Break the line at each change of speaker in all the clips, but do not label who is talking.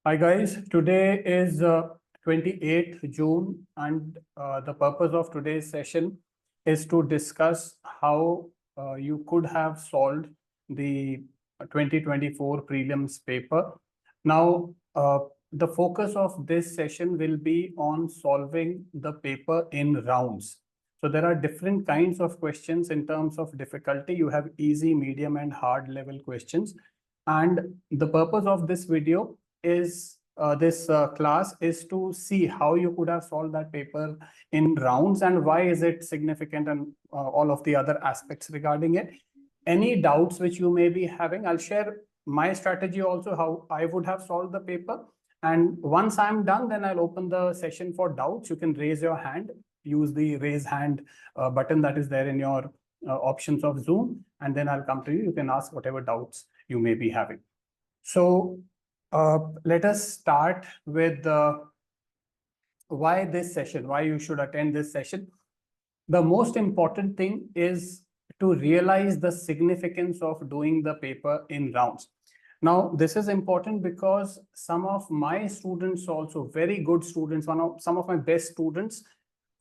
Hi guys, today is 28th June and the purpose of today's session is to discuss how you could have solved the 2024 prelims paper. Now, the focus of this session will be on solving the paper in rounds. So there are different kinds of questions in terms of difficulty. You have easy, medium and hard level questions. And the purpose of this video is this class is to see how you could have solved that paper in rounds and why is it significant and all of the other aspects regarding it. Any doubts which you may be having, I'll share my strategy also, how I would have solved the paper. And once I'm done, then I'll open the session for doubts. You can raise your hand, use the raise hand button that is there in your options of Zoom, and then I'll come to you. You can ask whatever doubts you may be having. So let us start with why this session, why you should attend this session. The most important thing is to realize the significance of doing the paper in rounds. Now, this is important because some of my students also, very good students, some of my best students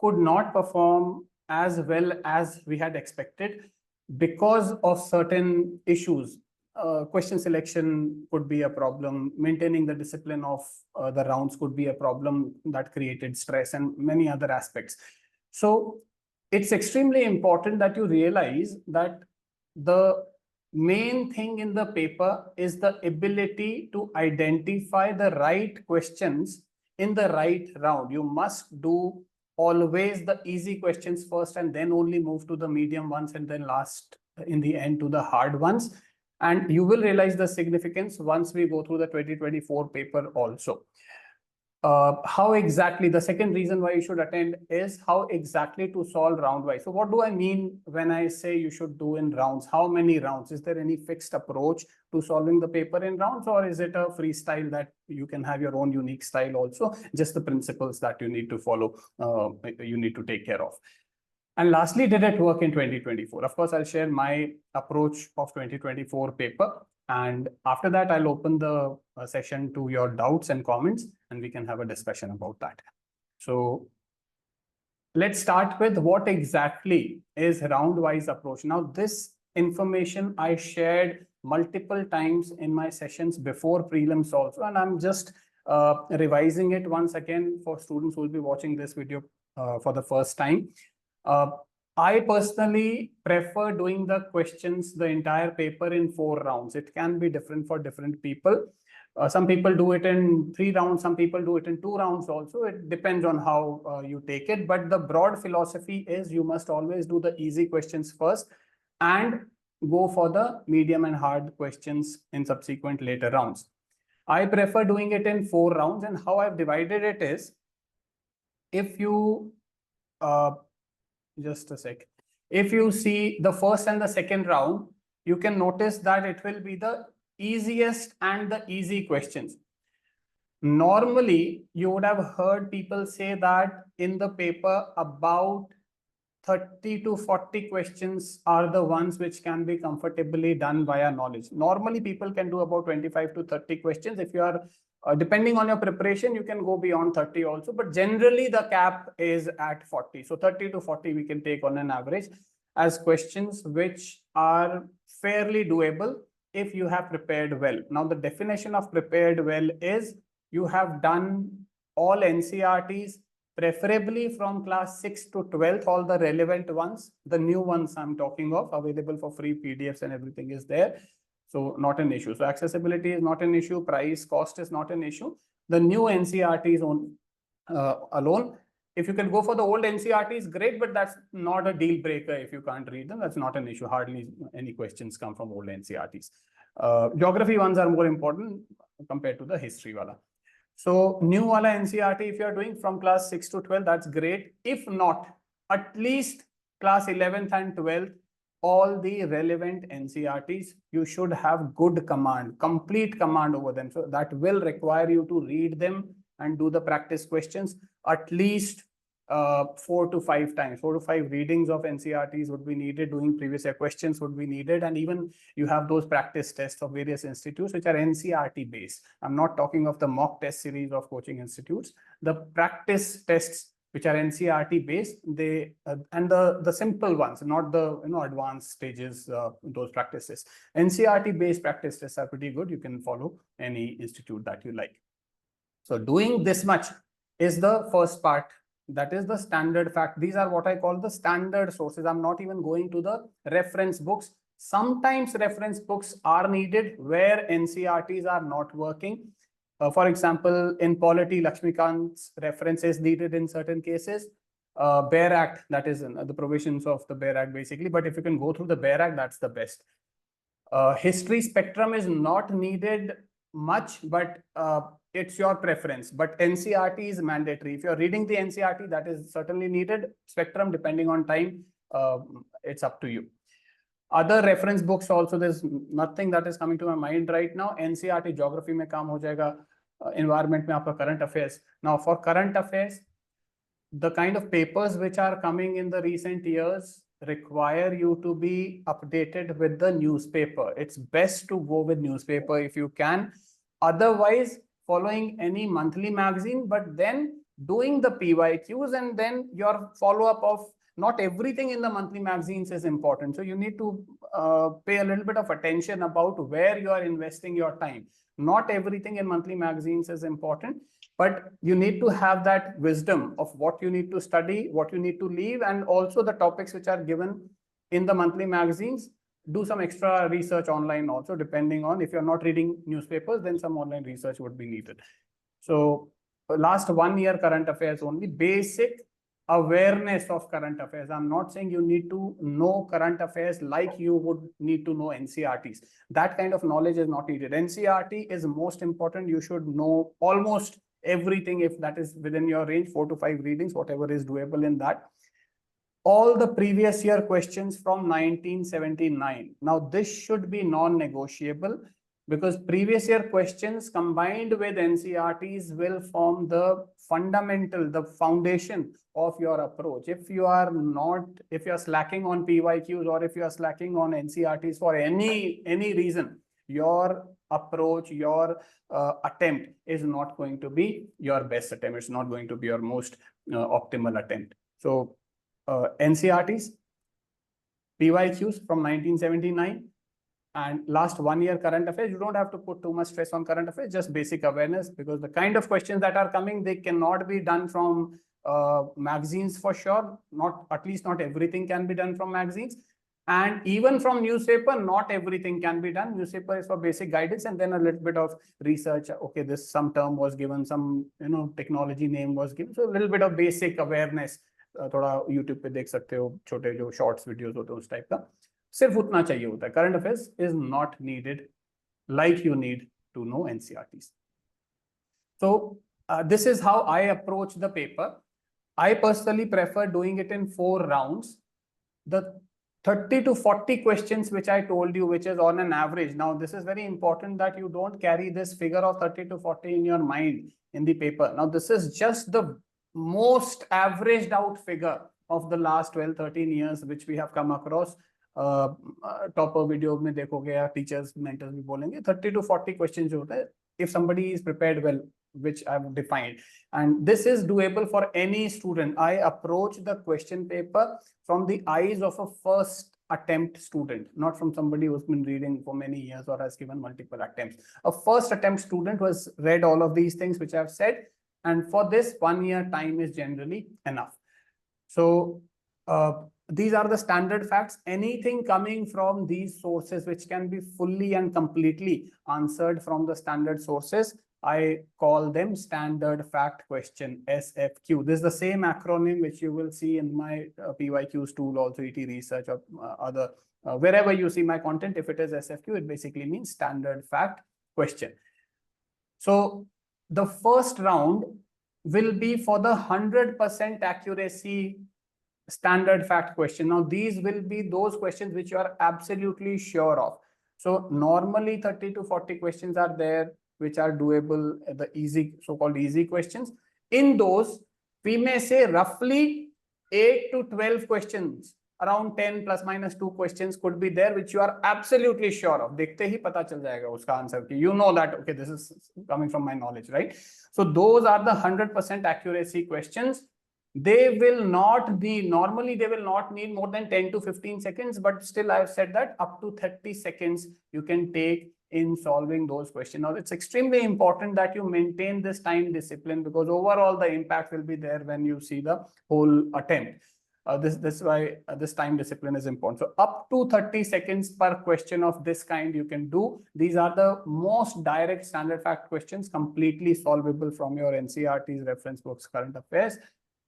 could not perform as well as we had expected because of certain issues. Question selection could be a problem. Maintaining the discipline of the rounds could be a problem that created stress and many other aspects. So it's extremely important that you realize that the main thing in the paper is the ability to identify the right questions in the right round. You must do always the easy questions first and then only move to the medium ones and then last in the end to the hard ones. And you will realize the significance once we go through the 2024 paper also. How exactly, the second reason why you should attend is how exactly to solve round wise. So what do I mean when I say you should do in rounds? How many rounds? Is there any fixed approach to solving the paper in rounds, or is it a freestyle that you can have your own unique style also? Just the principles that you need to follow, you need to take care of. And lastly, did it work in 2024? Of course, I'll share my approach of 2024 paper. And after that, I'll open the session to your doubts and comments, and we can have a discussion about that. So let's start with what exactly is round-wise approach. Now, this information I shared multiple times in my sessions before prelims also, and I'm just revising it once again for students who will be watching this video for the first time. I personally prefer doing the questions, the entire paper in 4 rounds. It can be different for different people. Some people do it in 3 rounds, some people do it in 2 rounds also. It depends on how you take it. But the broad philosophy is you must always do the easy questions first and go for the medium and hard questions in subsequent later rounds. I prefer doing it in 4 rounds, and how I've divided it is, if you just a sec. If you see the first and the second round, you can notice that it will be the easiest and the easy questions. Normally, you would have heard people say that in the paper about 30 to 40 questions are the ones which can be comfortably done via knowledge. Normally, people can do about 25 to 30 questions. If you are depending on your preparation, you can go beyond 30 also, but generally the cap is at 40. So 30 to 40 we can take on an average as questions which are fairly doable if you have prepared well. Now, the definition of prepared well is you have done all NCERTs, preferably from class 6 to 12th, all the relevant ones, the new ones I'm talking of, available for free PDFs and everything is there. So not an issue. So accessibility is not an issue. Price, cost is not an issue. The new NCERTs alone. If you can go for the old NCERTs, great, but that's not a deal breaker if you can't read them. That's not an issue. Hardly any questions come from old NCERTs. Geography ones are more important compared to the history wala. So new wala NCERT, if you are doing from class 6 to 12, that's great. If not, at least class 11th and 12th, all the relevant NCERTs, you should have good command, complete command over them. So that will require you to read them and do the practice questions at least 4 to 5 times. 4 to 5 readings of NCERTs would be needed, doing previous year questions would be needed, and even you have those practice tests of various institutes which are NCERT based. I'm not talking of the mock test series of coaching institutes. The practice tests which are NCERT based, they and the simple ones, not the advanced stages, those practices. NCERT based practice tests are pretty good. You can follow any institute that you like. So doing this much is the first part. That is the standard fact. These are what I call the standard sources. I'm not even going to the reference books. Sometimes reference books are needed where NCERTs are not working. For example, in polity, Lakshmikant's reference is needed in certain cases. Bare Act, that is the provisions of the Bare Act basically. But if you can go through the Bare Act, that's the best. History spectrum is not needed much, but it's your preference. But NCERT is mandatory. If you're reading the NCERT, that is certainly needed. Spectrum, depending on time, it's up to you. Other reference books also, there's nothing that is coming to my mind right now. NCERT geography mein kaam ho jayega, environment mein aapka current affairs. Now for current affairs, the kind of papers which are coming in the recent years require you to be updated with the newspaper. It's best to go with newspaper if you can. Otherwise, following any monthly magazine, but then doing the PYQs and then your follow-up of not everything in the monthly magazines is important. So you need to pay a little bit of attention about where you are investing your time. Not everything in monthly magazines is important, but you need to have that wisdom of what you need to study, what you need to leave, and also the topics which are given in the monthly magazines. Do some extra research online also, depending on if you're not reading newspapers, then some online research would be needed. So last 1 year current affairs only, basic awareness of current affairs. I'm not saying you need to know current affairs like you would need to know NCERTs. That kind of knowledge is not needed. NCERT is most important. You should know almost everything if that is within your range, 4 to 5 readings, whatever is doable in that. All the previous year questions from 1979. Now this should be non-negotiable because previous year questions combined with NCERTs will form the fundamental, the foundation of your approach. If you are slacking on PYQs or if you are slacking on NCERTs for any reason, your approach, your attempt is not going to be your best attempt. It's not going to be your most optimal attempt. So NCERTs, PYQs from 1979, and last 1 year current affairs. You don't have to put too much stress on current affairs, just basic awareness, because the kind of questions that are coming, they cannot be done from magazines for sure. At least not everything can be done from magazines. And even from newspaper, not everything can be done. Newspaper is for basic guidance and then a little bit of research. Okay, some term was given, some technology name was given. So a little bit of basic awareness. थोड़ा YouTube पे देख सकते हो, छोटे जो shorts videos होते हैं उस टाइप का, सिर्फ उतना चाहिए होता है. Current affairs is not needed like you need to know NCERTs. So this is how I approach the paper. I personally prefer doing it in 4 rounds. The 30 to 40 questions which I told you, which is on an average. Now, this is very important that you don't carry this figure of 30 to 40 in your mind in the paper. Now, this is just the most averaged out figure of the last 12-13 years which we have come across. Topper video में देखोगे या teachers mentors भी बोलेंगे 30 to 40 questions जो होता है, if somebody is prepared well, which I've defined, and this is doable for any student. I approach the question paper from the eyes of a first attempt student, not from somebody who's been reading for many years or has given multiple attempts. A first attempt student who has read all of these things which I've said, and for this 1 year time is generally enough. So these are the standard facts. Anything coming from these sources which can be fully and completely answered from the standard sources, I call them standard fact question, SFQ. This is the same acronym which you will see in my PYQs tool, also ET Research or other, wherever you see my content. If it is SFQ, it basically means standard fact question. So the first round will be for the 100% accuracy standard fact question. Now, these will be those questions which you are absolutely sure of. So normally 30 to 40 questions are there which are doable, the easy, so-called easy questions. In those, we may say roughly 8 to 12 questions, around 10 plus minus 2 questions could be there, which you are absolutely sure of. देखते ही पता चल जाएगा उसका answer कि you know that, okay, this is coming from my knowledge, right? So those are the 100% accuracy questions. They will not be, normally they will not need more than 10 to 15 seconds, but still I've said that up to 30 seconds you can take in solving those questions. Now, it's extremely important that you maintain this time discipline, because overall the impact will be there when you see the whole attempt. This is why this time discipline is important. So up to 30 seconds per question of this kind you can do. These are the most direct standard fact questions, completely solvable from your NCERT's reference books, current affairs.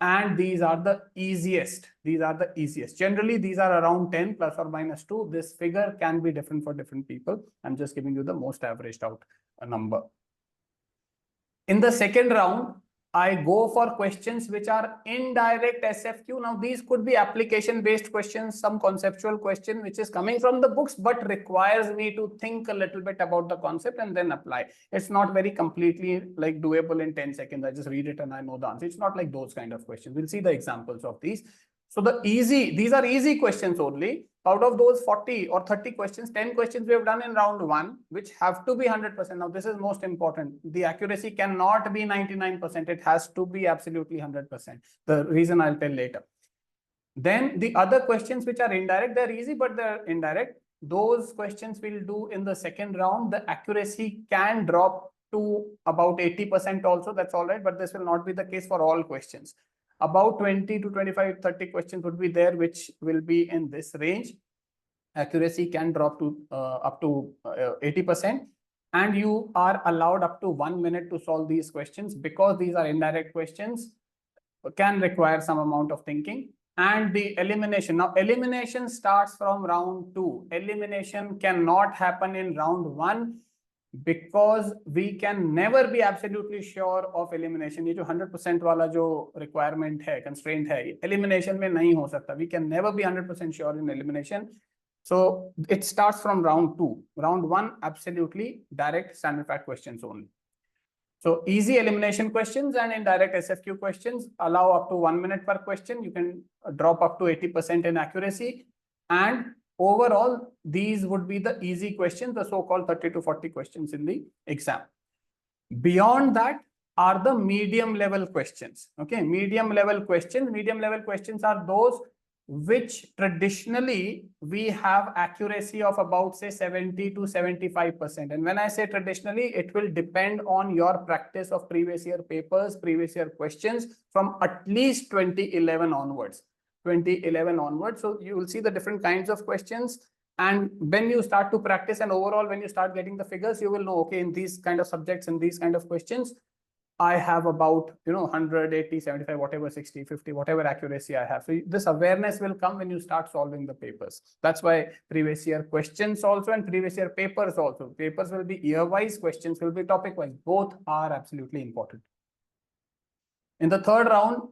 And these are the easiest. These are the easiest. Generally, these are around 10 plus or minus 2. This figure can be different for different people. I'm just giving you the most averaged out number. In the second round, I go for questions which are indirect SFQ. Now, these could be application-based questions, some conceptual question which is coming from the books, but requires me to think a little bit about the concept and then apply. It's not very completely like doable in 10 seconds. I just read it and I know the answer. It's not like those kind of questions. We'll see the examples of these. So these are easy questions only. Out of those 40 or 30 questions, 10 questions we have done in round 1, which have to be 100%. Now, this is most important. The accuracy cannot be 99%. It has to be absolutely 100%. The reason I'll tell later. Then the other questions which are indirect, they're easy, but they're indirect. Those questions we'll do in the second round. The accuracy can drop to about 80% also. That's all right, but this will not be the case for all questions. About 20 to 25, 30 questions would be there, which will be in this range. Accuracy can drop to up to 80%. And you are allowed up to 1 minute to solve these questions, because these are indirect questions, can require some amount of thinking. And the elimination. Now, elimination starts from round 2. Elimination cannot happen in round 1. Because we can never be absolutely sure of elimination. ये जो 100% वाला जो requirement है, constraint है, elimination में नहीं हो सकता. We can never be 100% sure in elimination. So it starts from round 2. Round 1, absolutely direct standard fact questions only. So easy elimination questions and indirect SFQ questions allow up to 1 minute per question. You can drop up to 80% in accuracy. And overall, these would be the easy questions, the so-called 30 to 40 questions in the exam. Beyond that are the medium level questions. Okay, medium level questions. Medium level questions are those which traditionally we have accuracy of about, say, 70 to 75%. And when I say traditionally, it will depend on your practice of previous year papers, previous year questions from at least 2011 onwards. 2011 onwards. So you will see the different kinds of questions. And when you start to practice and overall, when you start getting the figures, you will know, okay, in these kind of subjects and these kind of questions, I have about, 180, 75, whatever, 60, 50, whatever accuracy I have. So this awareness will come when you start solving the papers. That's why previous year questions also and previous year papers also. Papers will be year-wise, questions will be topic-wise. Both are absolutely important. In the third round,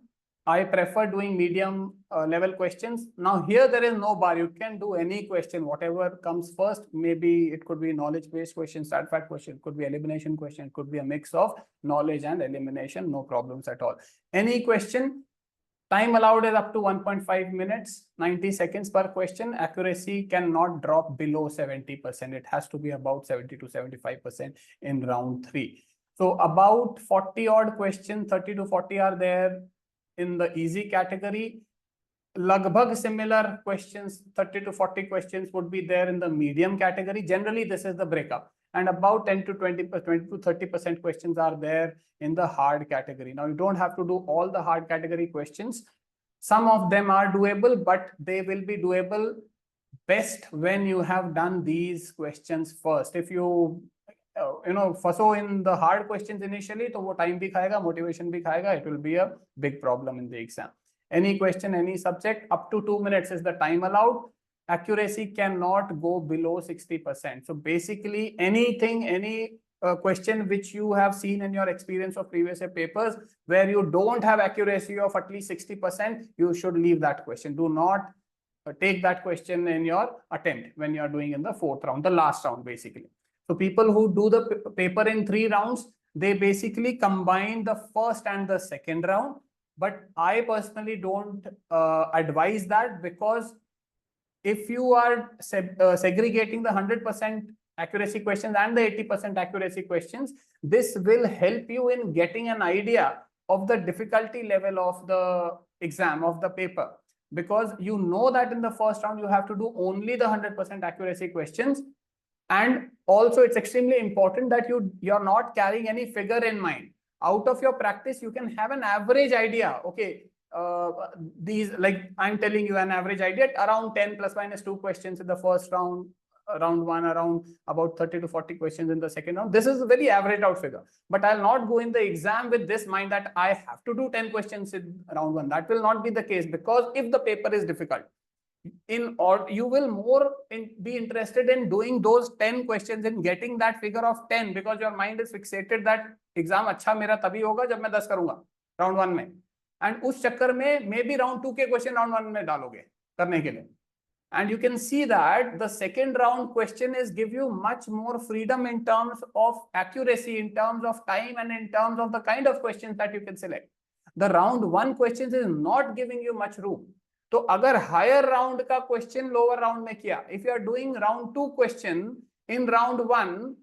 I prefer doing medium level questions. Now here there is no bar. You can do any question, whatever comes first. Maybe it could be knowledge-based question, stat fact question, it could be elimination question, it could be a mix of knowledge and elimination, no problems at all. Any question, time allowed is up to 1.5 minutes, 90 seconds per question. Accuracy cannot drop below 70%. It has to be about 70 to 75% in round 3. So about 40 odd questions, 30 to 40 are there in the easy category. Lagbhag similar questions, 30 to 40 questions would be there in the medium category. Generally, this is the breakup. And about 10 to 20 to 30% questions are there in the hard category. Now, you don't have to do all the hard category questions. Some of them are doable, but they will be doable best when you have done these questions first. If you फंसो in the hard questions initially, तो वो time भी खाएगा, motivation भी खाएगा. It will be a big problem in the exam. Any question, any subject, up to 2 minutes is the time allowed. Accuracy cannot go below 60%. So basically anything, any question which you have seen in your experience of previous year papers where you don't have accuracy of at least 60%, you should leave that question. Do not take that question in your attempt when you are doing in the fourth round, the last round basically. So people who do the paper in 3 rounds, they basically combine the first and the second round. but I personally don't advise that, because if you are segregating the 100% accuracy questions and the 80% accuracy questions, this will help you in getting an idea of the difficulty level of the exam, of the paper, because you know that in the first round you have to do only the 100% accuracy questions. And also it's extremely important that you're not carrying any figure in mind. Out of your practice, you can have an average idea. Okay, these, like I'm telling you, an average idea around 10 plus minus 2 questions in the first round, round one, around about 30 to 40 questions in the second round. This is a very averaged out figure, but I'll not go in the exam with this mind that I have to do 10 questions in round one. That will not be the case, because if the paper is difficult, you will more be interested in doing those 10 questions and getting that figure of 10, because your mind is fixated that exam अच्छा मेरा तभी होगा जब मैं 10 करूंगा round 1 में, and उस चक्कर में maybe round 2 के question round 1 में डालोगे करने के लिए. And you can see that the second round question is give you much more freedom in terms of accuracy, in terms of time, and in terms of the kind of questions that you can select. The round 1 questions is not giving you much room. तो अगर higher round का question lower round में किया, if you are doing round 2 question in round 1,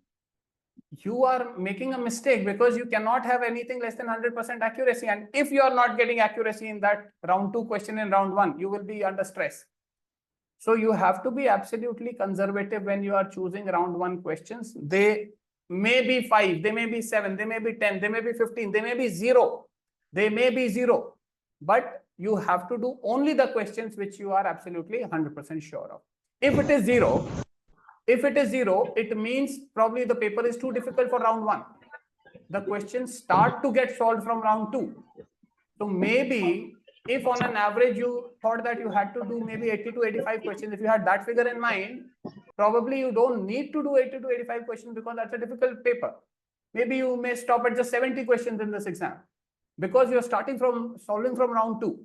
you are making a mistake, because you cannot have anything less than 100% accuracy. And if you are not getting accuracy in that round 2 question in round 1, you will be under stress. So you have to be absolutely conservative when you are choosing round 1 questions. They may be 5, they may be 7, they may be 10, they may be 15, they may be 0, they may be 0, but you have to do only the questions which you are absolutely 100% sure of. If it is 0, it means probably the paper is too difficult for round 1. The questions start to get solved from round 2. So maybe if on an average you thought that you had to do maybe 80 to 85 questions, if you had that figure in mind, probably you don't need to do 80 to 85 questions, because that's a difficult paper. Maybe you may stop at just 70 questions in this exam, because you're starting from solving from round 2.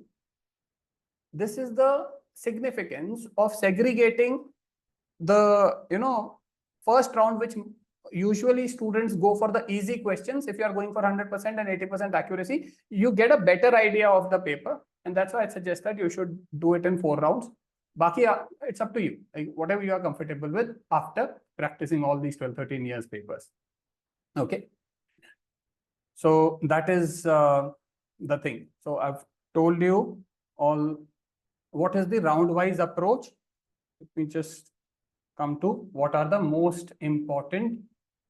This is the significance of segregating the first round, which usually students go for the easy questions. If you are going for 100% and 80% accuracy, you get a better idea of the paper, and that's why I suggest that you should do it in 4 rounds. Baki, it's up to you, like whatever you are comfortable with after practicing all these 12-13 years papers. Okay, so that is the thing. So I've told you all what is the round wise approach. Let me just come to what are the most important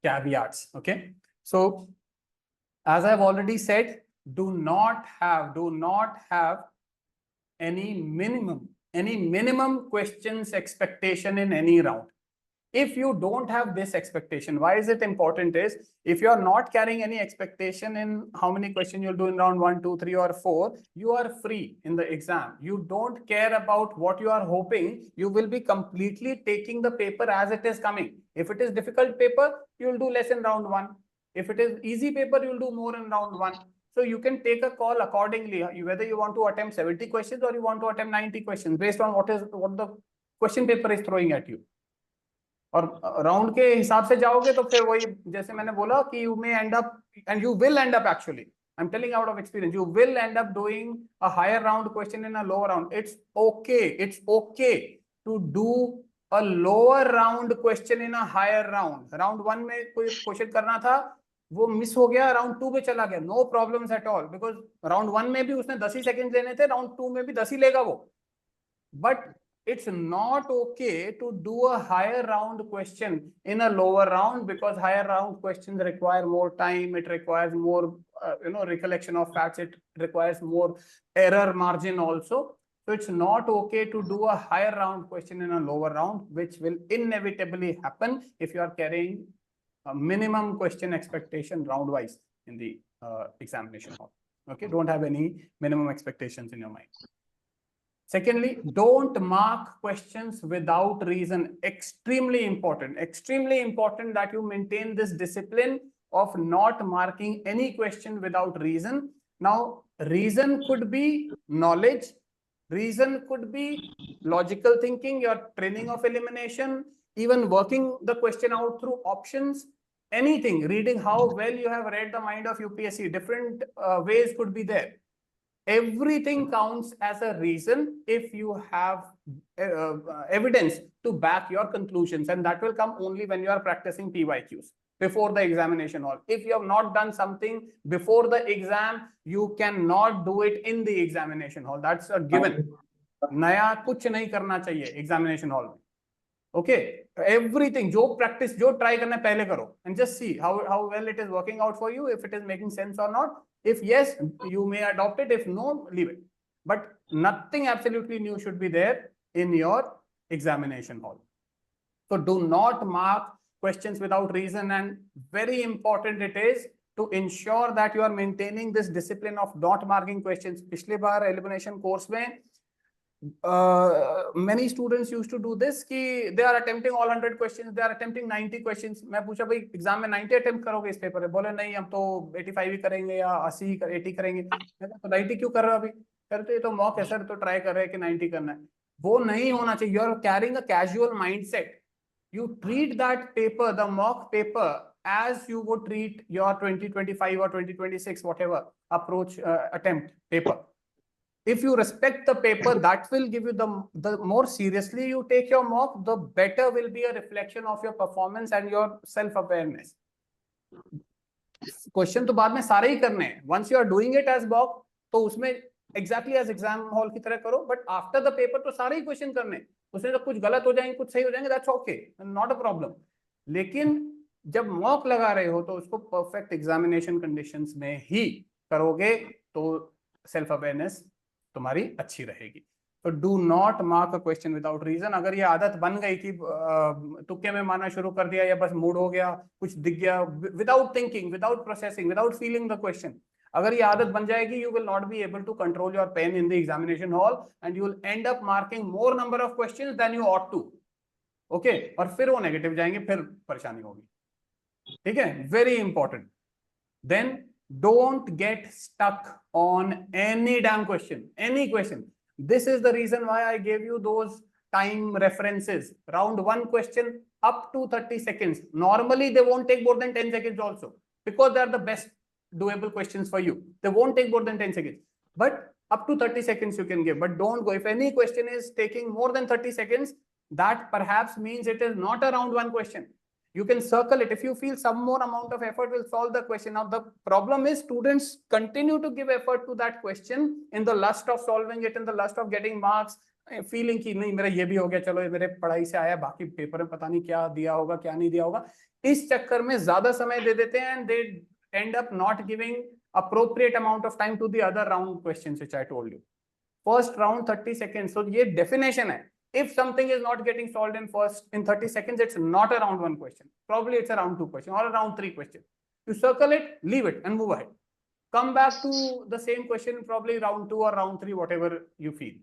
caveats. Okay, so as I've already said, do not have any minimum questions expectation in any round. If you don't have this expectation, why is it important is, if you are not carrying any expectation in how many questions you'll do in round 1, 2, 3 or 4, you are free in the exam. You don't care about what you are hoping. You will be completely taking the paper as it is coming. If it is difficult paper, you'll do less in round 1. If it is easy paper, you'll do more in round 1. So you can take a call accordingly, whether you want to attempt 70 questions or you want to attempt 90 questions, based on what the question paper is throwing at you. और round के हिसाब से जाओगे तो फिर वही जैसे मैंने बोला कि you may end up, and you will end up, actually I'm telling out of experience, you will end up doing a higher round question in a lower round. It's okay to do a lower round question in a higher round. Round 1 में कोई question करना था, वो miss हो गया, round 2 पे चला गया, no problems at all, because round 1 में भी उसने 10 ही सेकंड लेने थे, राउंड 2 में भी 10 ही लेगा वो. But it's not okay to do a higher round question in a lower round, because higher round questions require more time, it requires more recollection of facts, it requires more error margin also. So it's not okay to do a higher round question in a lower round, which will inevitably happen if you are carrying a minimum question expectation round wise in the examination hall. Okay, don't have any minimum expectations in your mind. Secondly, don't mark questions without reason. Extremely important that you maintain this discipline of not marking any question without reason. Now, reason could be knowledge, reason could be logical thinking, your training of elimination, even working the question out through options, anything, reading how well you have read the mind of UPSC, different ways could be there. Everything counts as a reason if you have evidence to back your conclusions, and that will come only when you are practicing PYQs before the examination hall. If you have not done something before the exam, you cannot do it in the examination hall. That's a given. नया कुछ नहीं करना चाहिए examination hall में. Okay, everything, जो practice, जो try करना है पहले करो, and just see how well it is working out for you, if it is making sense or not. If yes, you may adopt it. If no, leave it. But nothing absolutely new should be there in your examination hall. So do not mark questions without reason, and very important it is to ensure that you are maintaining this discipline of not marking questions. पिछले बार elimination course में many students used to do this कि they are attempting all 100 questions, they are attempting 90 questions. मैं पूछा भाई exam में 90 attempt करोगे इस paper में? बोले नहीं, हम तो 85 ही करेंगे या 80 80 करेंगे. तो 90 क्यों कर रहे हो अभी? करते तो मॉक है सर, तो ट्राई कर रहे हैं कि 90 करना है. वो नहीं होना चाहिए. You are carrying a casual mindset. You treat that paper, the mock paper, as you would treat your 2025 or 2026 whatever approach attempt paper. If you respect the paper, that will give you the more seriously you take your mock, the better will be a reflection of your performance and your self-awareness. Question तो बाद में सारे ही करने हैं. Once you are doing it as mock, तो उसमें exactly as exam hall की तरह करो. But after the paper तो सारे ही question करने हैं. उसमें तो कुछ गलत हो जाएंगे, कुछ सही हो जाएंगे, that's okay, not a problem. लेकिन जब मॉक लगा रहे हो तो उसको परफेक्ट एग्जामिनेशन कंडीशंस में ही करोगे तो सेल्फ अवेयरनेस तुम्हारी अच्छी रहेगी. तो do not mark a question without reason. अगर ये आदत बन गई कि तुक्के में मारना शुरू कर दिया या बस मूड हो गया, कुछ दिख गया, without thinking, without processing, without feeling the question, अगर ये आदत बन जाएगी, you will not be able to control your pen in the examination hall and you will end up marking more number of questions than you ought to. Okay, और फिर वो negative जाएंगे, फिर परेशानी होगी. ठीक है, very important. Then don't get stuck on any damn question, any question. This is the reason why I gave you those time references. Round 1 question up to 30 seconds. Normally they won't take more than 10 seconds also, because they are the best doable questions for you. They won't take more than 10 seconds, but up to 30 seconds you can give. But don't go, if any question is taking more than 30 seconds, that perhaps means it is not a round 1 question. You can circle it if you feel some more amount of effort will solve the question. Now the problem is students continue to give effort to that question in the lust of solving it, in the lust of getting marks, feeling कि नहीं मेरा ये भी हो गया, चलो ये मेरे पढ़ाई से आया, बाकी पेपर में पता नहीं क्या दिया होगा क्या नहीं दिया होगा. इस चक्कर में ज्यादा समय दे देते हैं and they end up not giving appropriate amount of time to the other round questions which I told you. First round 30 seconds. So ये definition है. If something is not getting solved in 30 seconds, it's not a round 1 question. Probably it's a round 2 question or a round 3 question. You circle it, leave it, and move ahead. Come back to the same question, probably round 2 or round 3, whatever you feel.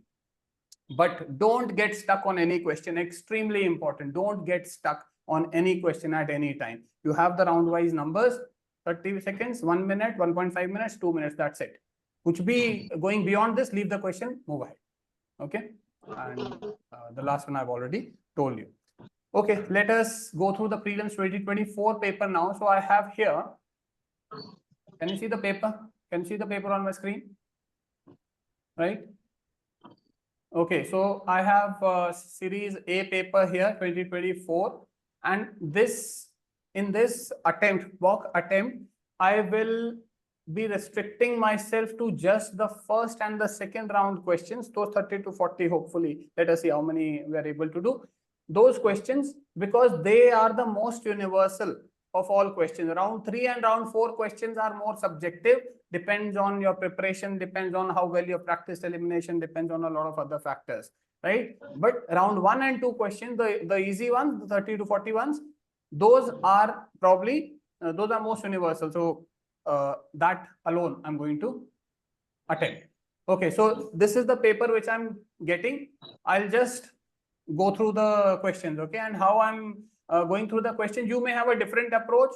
But don't get stuck on any question. Extremely important. Don't get stuck on any question at any time. You have the round wise numbers. 30 seconds, 1 minute, 1.5 minutes, 2 minutes, that's it. Kuch bhi going beyond this, leave the question, move ahead. Okay, and the last one I've already told you. Okay, let us go through the prelims 2024 paper now. So I have here, can you see the paper? Can you see the paper on my screen? Right? Okay, so I have series A paper here, 2024, and in this attempt, mock attempt, I will be restricting myself to just the first and the second round questions, those 30 to 40 hopefully. Let us see how many we are able to do. Those questions, because they are the most universal of all questions. Round 3 and round 4 questions are more subjective, depends on your preparation, depends on how well you practiced elimination, depends on a lot of other factors, right? But round 1 and 2 questions, the easy ones, the 30 to 40 ones, those are probably, those are most universal. So that alone I'm going to attempt. Okay, so this is the paper which I'm getting. I'll just go through the questions, okay? And how I'm going through the questions, you may have a different approach.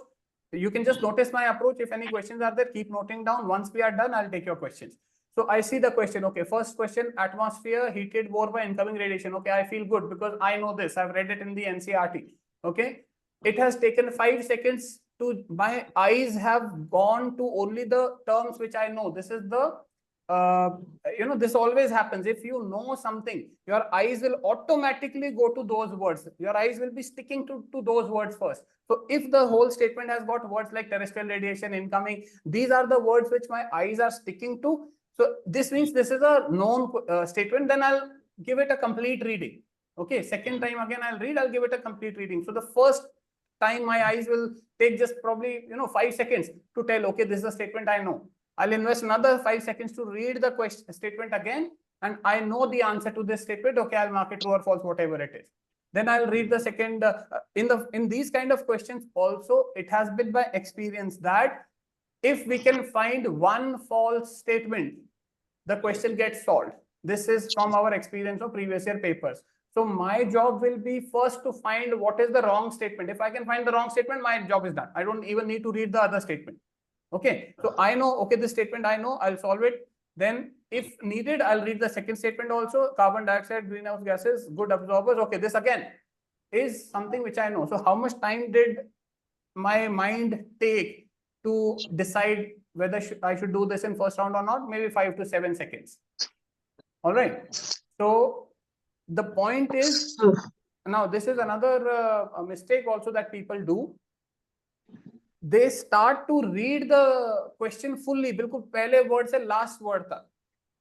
You can just notice my approach. If any questions are there, keep noting down. Once we are done, I'll take your questions. So I see the question. Okay, first question, atmosphere heated more by incoming radiation. Okay, I feel good because I know this. I've read it in the NCERT. Okay, it has taken 5 seconds to, my eyes have gone to only the terms which I know. This is the this always happens. If you know something, your eyes will automatically go to those words. Your eyes will be sticking to those words first. So if the whole statement has got words like terrestrial radiation, incoming, these are the words which my eyes are sticking to. So this means this is a known statement. Then I'll give it a complete reading. Okay, second time again I'll read, I'll give it a complete reading. So the first time my eyes will take just probably 5 seconds to tell, okay, this is a statement I know. I'll invest another 5 seconds to read the question statement again, and I know the answer to this statement. Okay, I'll mark it true or false, whatever it is. Then I'll read the second. In these kind of questions also, it has been by experience that if we can find one false statement, the question gets solved. This is from our experience of previous year papers. So my job will be first to find what is the wrong statement. If I can find the wrong statement, my job is done. I don't even need to read the other statement. Okay, so I know, okay, this statement I know, I'll solve it. Then if needed, I'll read the second statement also. Carbon dioxide, greenhouse gases, good absorbers. Okay, this again is something which I know. So how much time did my mind take to decide whether I should do this in first round or not? Maybe 5 to 7 seconds. All right. So the point is, now this is another mistake also that people do. They start to read the question fully, bilkul pehle word se last word tak.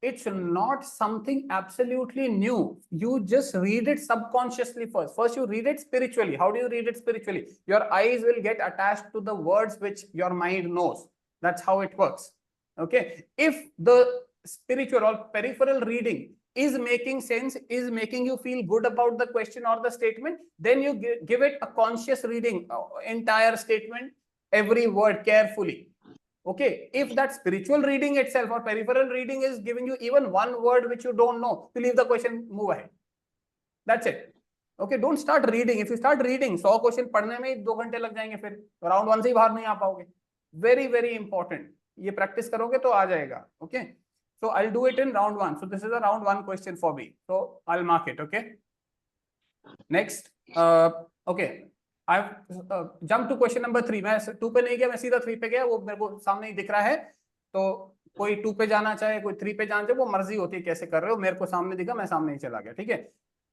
It's not something absolutely new. You just read it subconsciously first. First, you read it spiritually. How do you read it spiritually? Your eyes will get attached to the words which your mind knows. That's how it works. Okay. If the spiritual or peripheral reading is making sense, is making you feel good about the question or the statement, then you give it a conscious reading, entire statement, every word carefully. Okay, if that spiritual reading itself or peripheral reading is giving you even one word which you don't know, to leave the question, move ahead. That's it. Okay, don't start reading. If you start reading, 100 question पढ़ने में ही 2 घंटे लग जाएंगे, फिर round 1 से ही बाहर नहीं आ पाओगे. Very, very important. ये प्रैक्टिस करोगे तो आ जाएगा. Okay, so I'll do it in round 1. So this is a round 1 question for me. So I'll mark it. Okay. Next, okay. I've jumped to question number 3. मैं 2 पे नहीं गया, मैं सीधा 3 पे गया. वो मेरे को सामने ही दिख रहा है. तो कोई 2 पे जाना चाहे, कोई 3 पे जाना चाहे, वो मर्जी होती है कैसे कर रहे हो. मेरे को सामने दिखा, मैं सामने ही चला गया. ठीक है.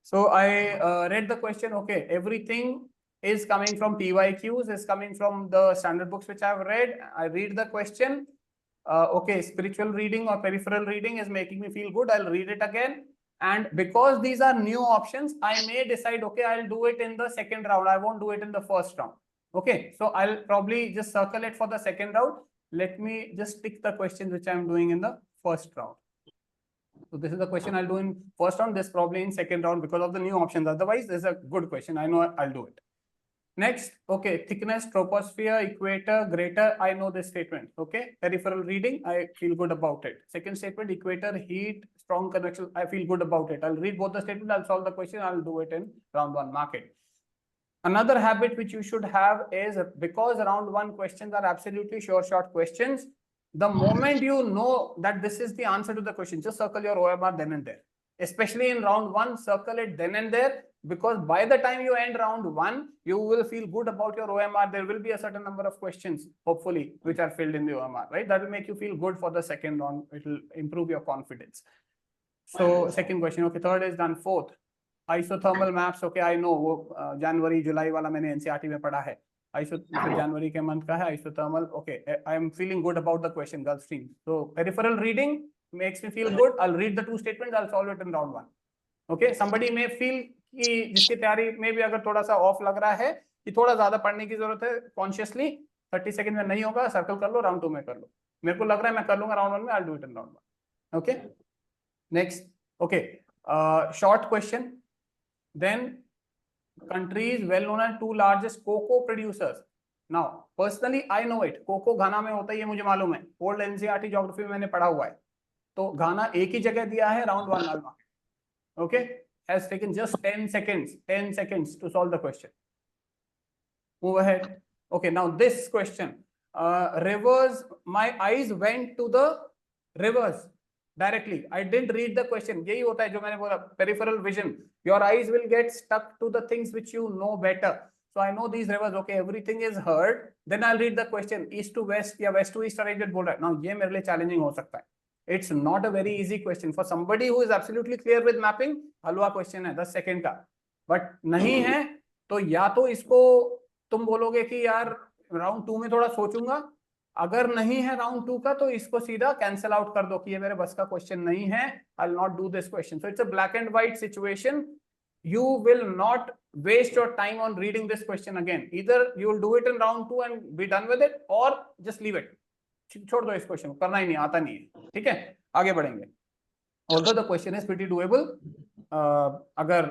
So I read the question. Okay, everything is coming from PYQs, is coming from the standard books which I've read. I read the question. Okay, spiritual reading or peripheral reading is making me feel good. I'll read it again. And because these are new options, I may decide, okay, I'll do it in the second round. I won't do it in the first round. Okay, so I'll probably just circle it for the second round. Let me just pick the questions which I'm doing in the first round. So this is the question I'll do in first round. This probably in second round because of the new options. Otherwise, this is a good question. I know I'll do it. Next, okay, thickness, troposphere, equator, greater. I know this statement. Okay, peripheral reading, I feel good about it. Second statement, equator, heat, strong convection, I feel good about it. I'll read both the statements, I'll solve the question, I'll do it in round 1, mark it. Another habit which you should have is, because round 1 questions are absolutely sure shot questions, the moment you know that this is the answer to the question, just circle your OMR then and there. Especially in round 1, circle it then and there, because by the time you end round 1, you will feel good about your OMR. There will be a certain number of questions, hopefully, which are filled in the OMR, right? That will make you feel good for the second round. It will improve your confidence. So second question, okay, third is done. Fourth, isothermal maps. Okay, I know, January, July वाला मैंने NCERT में पढ़ा है. January के month का है isothermal. Okay, I am feeling good about the question, Gulf Stream. So peripheral reading makes me feel good. I'll read the 2 statements. I'll solve it in round 1. Okay, somebody may feel कि जिसकी तैयारी में भी अगर थोड़ा सा of लग रहा है कि थोड़ा ज्यादा पढ़ने की जरूरत है, कॉन्शियसली 30 सेकंड में नहीं होगा, सर्कल कर लो, राउंड 2 में कर लो. मेरे को लग रहा है मैं कर लूंगा राउंड 1 में. I'll do it in round 1. Okay, next, okay, short question. Then countries well known as 2 largest cocoa producers. Now personally I know it. Cocoa Ghana में होता है, ये मुझे मालूम है. ओल्ड एनसीईआरटी ज्योग्राफी में मैंने पढ़ा हुआ है. तो घाना एक ही जगह दिया है, round 1 अलमा. Okay, has taken just 10 seconds to solve the question. Move ahead. Okay, now this question, rivers, my eyes went to the rivers directly. I didn't read the question. यही होता है जो मैंने बोला, peripheral vision. Your eyes will get stuck to the things which you know better. So I know these rivers. Okay, everything is heard. Then I'll read the question, east to west या west to east arrangement बोल रहा है. Now ये मेरे लिए challenging हो सकता है. It's not a very easy question for somebody who is absolutely clear with mapping. Halwa question है 10 सेकेंड का, बट नहीं है तो या तो इसको तुम बोलोगे कि यार राउंड 2 में थोड़ा सोचूंगा, अगर नहीं है राउंड 2 का तो इसको सीधा कैंसिल आउट कर दो कि ये मेरे बस का क्वेश्चन नहीं है, आई will not do this question. So it's a black and white situation. You will not waste your time on reading this question again. Either you will do it in round 2 and be done with it, or just leave it. छोड़ दो इस question को, करना ही नहीं, आता नहीं है. ठीक है, आगे बढ़ेंगे. Although the question is pretty doable, अगर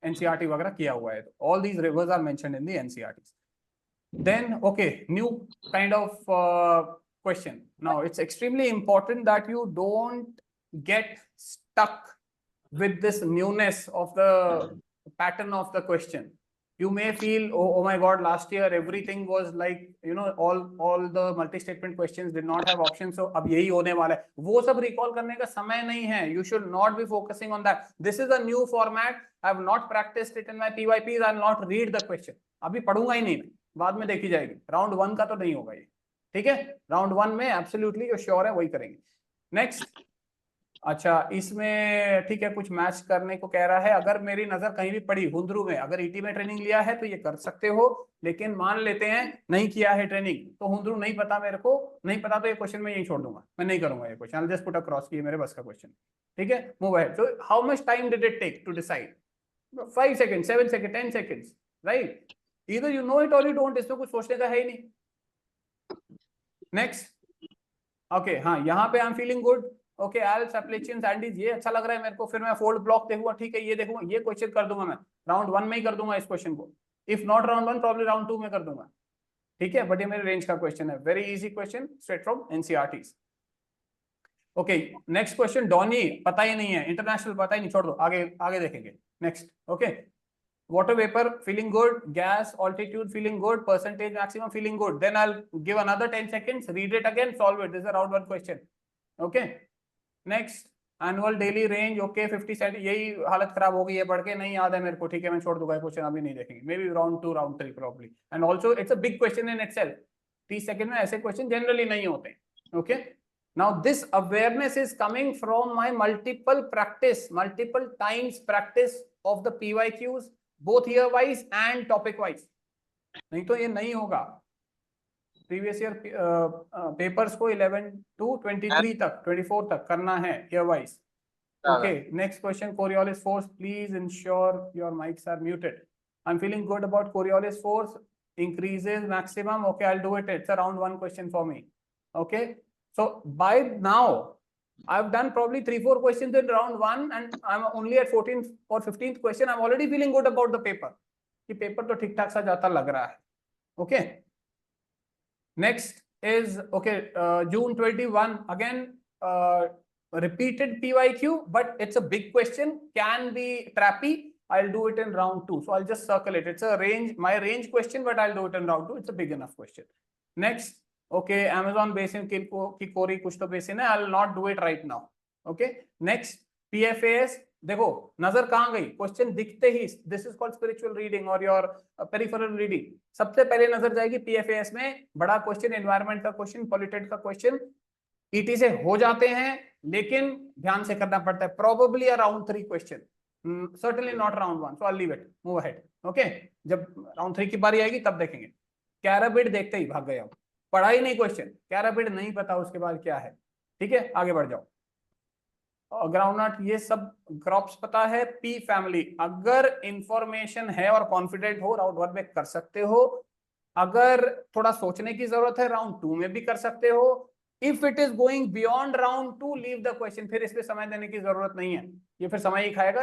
NCERT वगैरह किया हुआ है तो all these rivers are mentioned in the NCERTs. Then okay, new kind of question. Now it's extremely important that you don't get stuck with this newness of the pattern of the question. You may feel, oh my God, last year everything was like, you know, all the multi-statement questions did not have options, so अब यही होने वाला है. वो सब recall करने का समय नहीं है. You should not be focusing on that. This is a new format. I have not practiced it in my PYPs. I will not read the question. अभी पढ़ूंगा ही नहीं, बाद में देखी जाएगी. Round 1 का तो नहीं होगा ये. ठीक है, Round 1 में absolutely जो sure है वही करेंगे. Next. अच्छा, इसमें ठीक है, कुछ मैच करने को कह रहा है. अगर मेरी नजर कहीं भी पड़ी हुंदरू में, अगर ईटी में ट्रेनिंग लिया है तो ये कर सकते हो, लेकिन मान लेते हैं नहीं किया है ट्रेनिंग तो हुंदरू नहीं पता, मेरे को नहीं पता, तो ये क्वेश्चन मैं यही छोड़ दूंगा, मैं नहीं करूंगा ये question. I just put across कि ये मेरे बस का क्वेश्चन. ठीक है, move ahead. So how much time did it take to decide? 5 second, 7 second, 10 seconds, right? Either you know it or you don't. इसमें कुछ सोचने का है ही नहीं. नेक्स्ट. ओके, हाँ, यहाँ पे आई am feeling good. Okay, else, applications, Andes, ये अच्छा लग रहा है मेरे को. फिर मैं फोल्ड ब्लॉक देखूंगा, ठीक है, ये देखूंगा, ये क्वेश्चन कर दूंगा मैं. राउंड 1 में ही कर दूंगा इस क्वेश्चन को. If not round 1, probably round 2 में कर दूंगा. ठीक है, बट ये मेरे रेंज का क्वेश्चन है. Very easy question, straight from NCERTs. Okay, next question. Donny पता ही नहीं है, इंटरनेशनल पता ही नहीं, छोड़ दो, आगे आगे देखेंगे. Next. Okay, water vapor feeling good, gas altitude feeling good, percentage maximum feeling good. Then I'll give another 10 seconds, read it again, solve it. This is a round 1 question. Okay, next. annual daily range. Okay, 50 cent. यही हालत खराब हो गई है, पढ़ के नहीं याद है मेरे को. ठीक है, मैं छोड़ दूंगा क्वेश्चन, अभी नहीं देखेंगे. May be round 2, round 3 probably. And also it's a big question in itself. 30 second में ऐसे क्वेश्चन जनरली नहीं होते. Okay, now this awareness is coming from my multiple practice, multiple times practice of the PYQs, both year wise and topic wise. नहीं तो ये नहीं होगा. Previous year papers को 11 to 23 तक, 24 तक करना है year wise. Okay, next question. Coriolis force, please ensure your mics are muted. I am feeling good about Coriolis force, increases maximum. Okay, I will do it. It's a round 1 question for me. Okay, so by now I've done probably 3-4 questions in round 1 and I'm only at 14th or 15th question. I'm already feeling good about the paper. कि paper तो ठीक ठाक सा जाता लग रहा है. Okay, next is okay, June 21 again, repeated PYQ, but it's a big question, can be trappy. I'll do it in round 2, so I'll just circle it. It's a range, my range question, but I'll do it in round 2. It's a big enough question. Next. Okay, Amazon basin की कोरी कुछ तो basin है. I'll not do it right now. Okay, next. PFAS. देखो नजर कहाँ गई, question दिखते ही. This is called spiritual reading और योर पेरिफेरल रीडिंग. सबसे पहले नजर जाएगी PFAS में. बड़ा क्वेश्चन, एनवायरमेंट का क्वेश्चन, पॉलिटेट का क्वेश्चन. ईटी से हो जाते हैं, लेकिन ध्यान से करना पड़ता है. Probably around 3 question, certainly not round 1. So I leave it, move ahead. Okay, जब राउंड 3 की बारी आएगी तब देखेंगे. कैराबिड देखते ही भाग गया, पढ़ा ही नहीं क्वेश्चन. कैराबिड नहीं पता उसके बाद क्या है. ठीक है, आगे बढ़ जाओ. ग्राउंडनट, ये सब क्रॉप्स पता है. पी फैमिली, अगर इंफॉर्मेशन है और कॉन्फिडेंट हो, राउंड 1 में कर सकते हो. अगर थोड़ा सोचने की जरूरत है, राउंड 2 में भी कर सकते हो. If it is going beyond round 2, leave the question. फिर इसमें समय देने की जरूरत नहीं है, ये फिर समय ही खाएगा,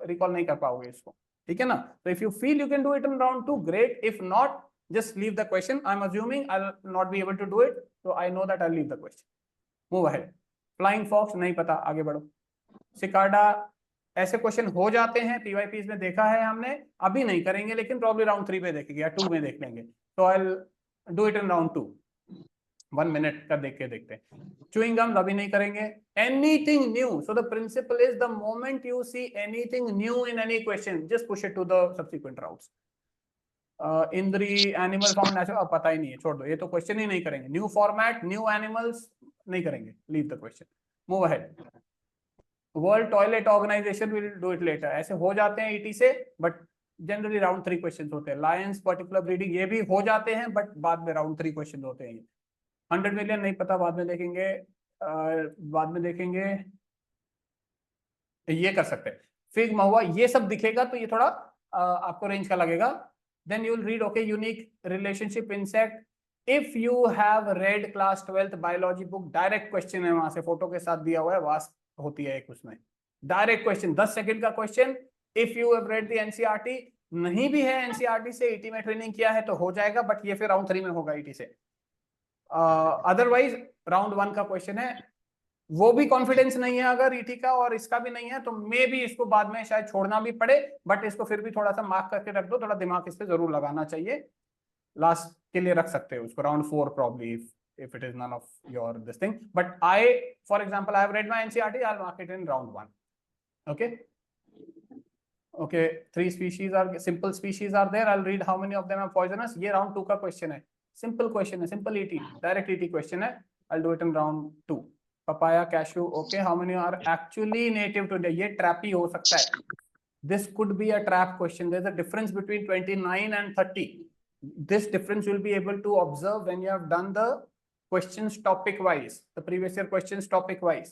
रिकॉल नहीं कर पाओगे इसको. ठीक है ना. तो if you feel you can do it in round 2, great. If not, just leave the question. I'm assuming I'll not be able to do it, so I know that I'll leave the question. Move ahead. Flying fox नहीं पता, आगे बढ़ो. सिकार्डा, ऐसे question हो जाते हैं, PYPs में देखा है हमने. अभी नहीं करेंगे, लेकिन प्रॉब्ली राउंड 3 पे देखेंगे या 2 में देख लेंगे. So I'll do it in round 2. 1 minute का देख के देखते हैं. Chewing gums अभी नहीं करेंगे. Anything new. So the principle is the moment you see anything new in any question, just push it to the subsequent routes. इंद्री, animal found natural, पता ही नहीं है, छोड़ दो, ये तो क्वेश्चन ही नहीं करेंगे. न्यू फॉर्मेट, न्यू एनिमल्स नहीं करेंगे, leave the question. Move ahead. World toilet organisation will do it later. ऐसे हो जाते हैं ईटी से, बट जनरली राउंड 3 क्वेश्चन होते हैं। लायंस पर्टिकुलर ब्रीडिंग ये भी हो जाते हैं, बट बाद में राउंड 3 क्वेश्चन होते हैं। 100 मिलियन नहीं पता, बाद में देखेंगे। बाद में देखेंगे, ये कर सकते हैं। फिग महुआ ये सब दिखेगा तो ये थोड़ा आपको रेंज का लगेगा। Then you will read okay unique relationship insect. If you have read class 12th biology book, direct question है वहां से, फोटो के साथ दिया हुआ है, वास्प होती है एक उसमें, डायरेक्ट क्वेश्चन 10 सेकंड का question. If you have read the NCERT, नहीं भी है एनसीईआरटी से, ईटी में ट्रेनिंग किया है तो हो जाएगा, बट ये फिर राउंड 3 में होगा ईटी से। अदरवाइज राउंड 1 का क्वेश्चन है, वो भी कॉन्फिडेंस नहीं है अगर ईटी का, और इसका भी नहीं है, तो मे भी इसको बाद में शायद छोड़ना भी पड़े, बट इसको फिर भी थोड़ा सा मार्क करके रख दो, थोड़ा दिमाग इस पे जरूर लगाना चाहिए। लास्ट के लिए रख सकते हो उसको, round 4 probably, if it is none of your this thing. But for example, I have read my NCERT, I'll mark it in round 1. Okay. Okay, 3 species are simple species are there. I'll read how many of them are poisonous. ये round 2 का question है, simple question है, simple ET, direct ET question है. I'll do it in round 2. Papaya, cashew, okay. How many are actually native to India? ये trap ही हो सकता है. This could be a trap question. There's a difference between 29 and 30. This difference you'll be able to observe when you have done the questions topic wise, the previous year questions topic wise.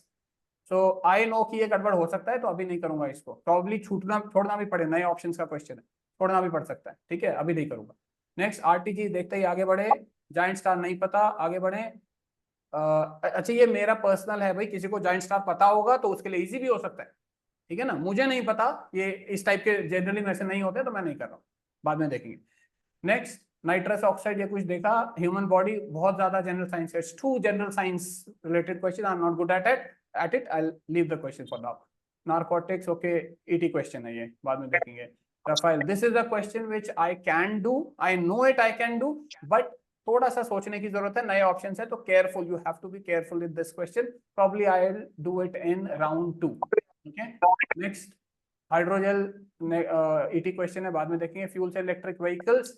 So I know कि ये गड़बड़ हो सकता है, तो अभी नहीं करूंगा इसको, प्रॉब्ली छोड़ना भी पड़े, नए ऑप्शंस का क्वेश्चन है, छोड़ना भी पड़ सकता है, ठीक है, अभी नहीं करूंगा। नेक्स्ट आरटीजी देखते ही आगे बढ़े, जाइंट स्टार नहीं पता, आगे बढ़े। अच्छा ये मेरा पर्सनल है भाई, किसी को जाइंट स्टार पता होगा तो उसके लिए इजी भी हो सकता है, ठीक है ना, मुझे नहीं पता, ये इस टाइप के जनरली मेरे से नहीं होते, तो मैं नहीं कर रहा हूँ, बाद में देखेंगे। नेक्स्ट नाइट्रस ऑक्साइड, ये कुछ देखा, ह्यूमन बॉडी, बहुत ज्यादा जनरल साइंस है, 2 general science related question, I am not good at it, I leave the question for now. Narcotics, okay, ET question है ये, बाद में देखेंगे। Rafale, this is a question which I can do, I know it, I can do, but थोड़ा सा सोचने की जरूरत है, नए ऑप्शंस है, तो careful, you have to be careful with this question, probably I will do it in round 2। Okay, next hydrogel ET question है, बाद में देखेंगे। Fuel cell electric vehicles,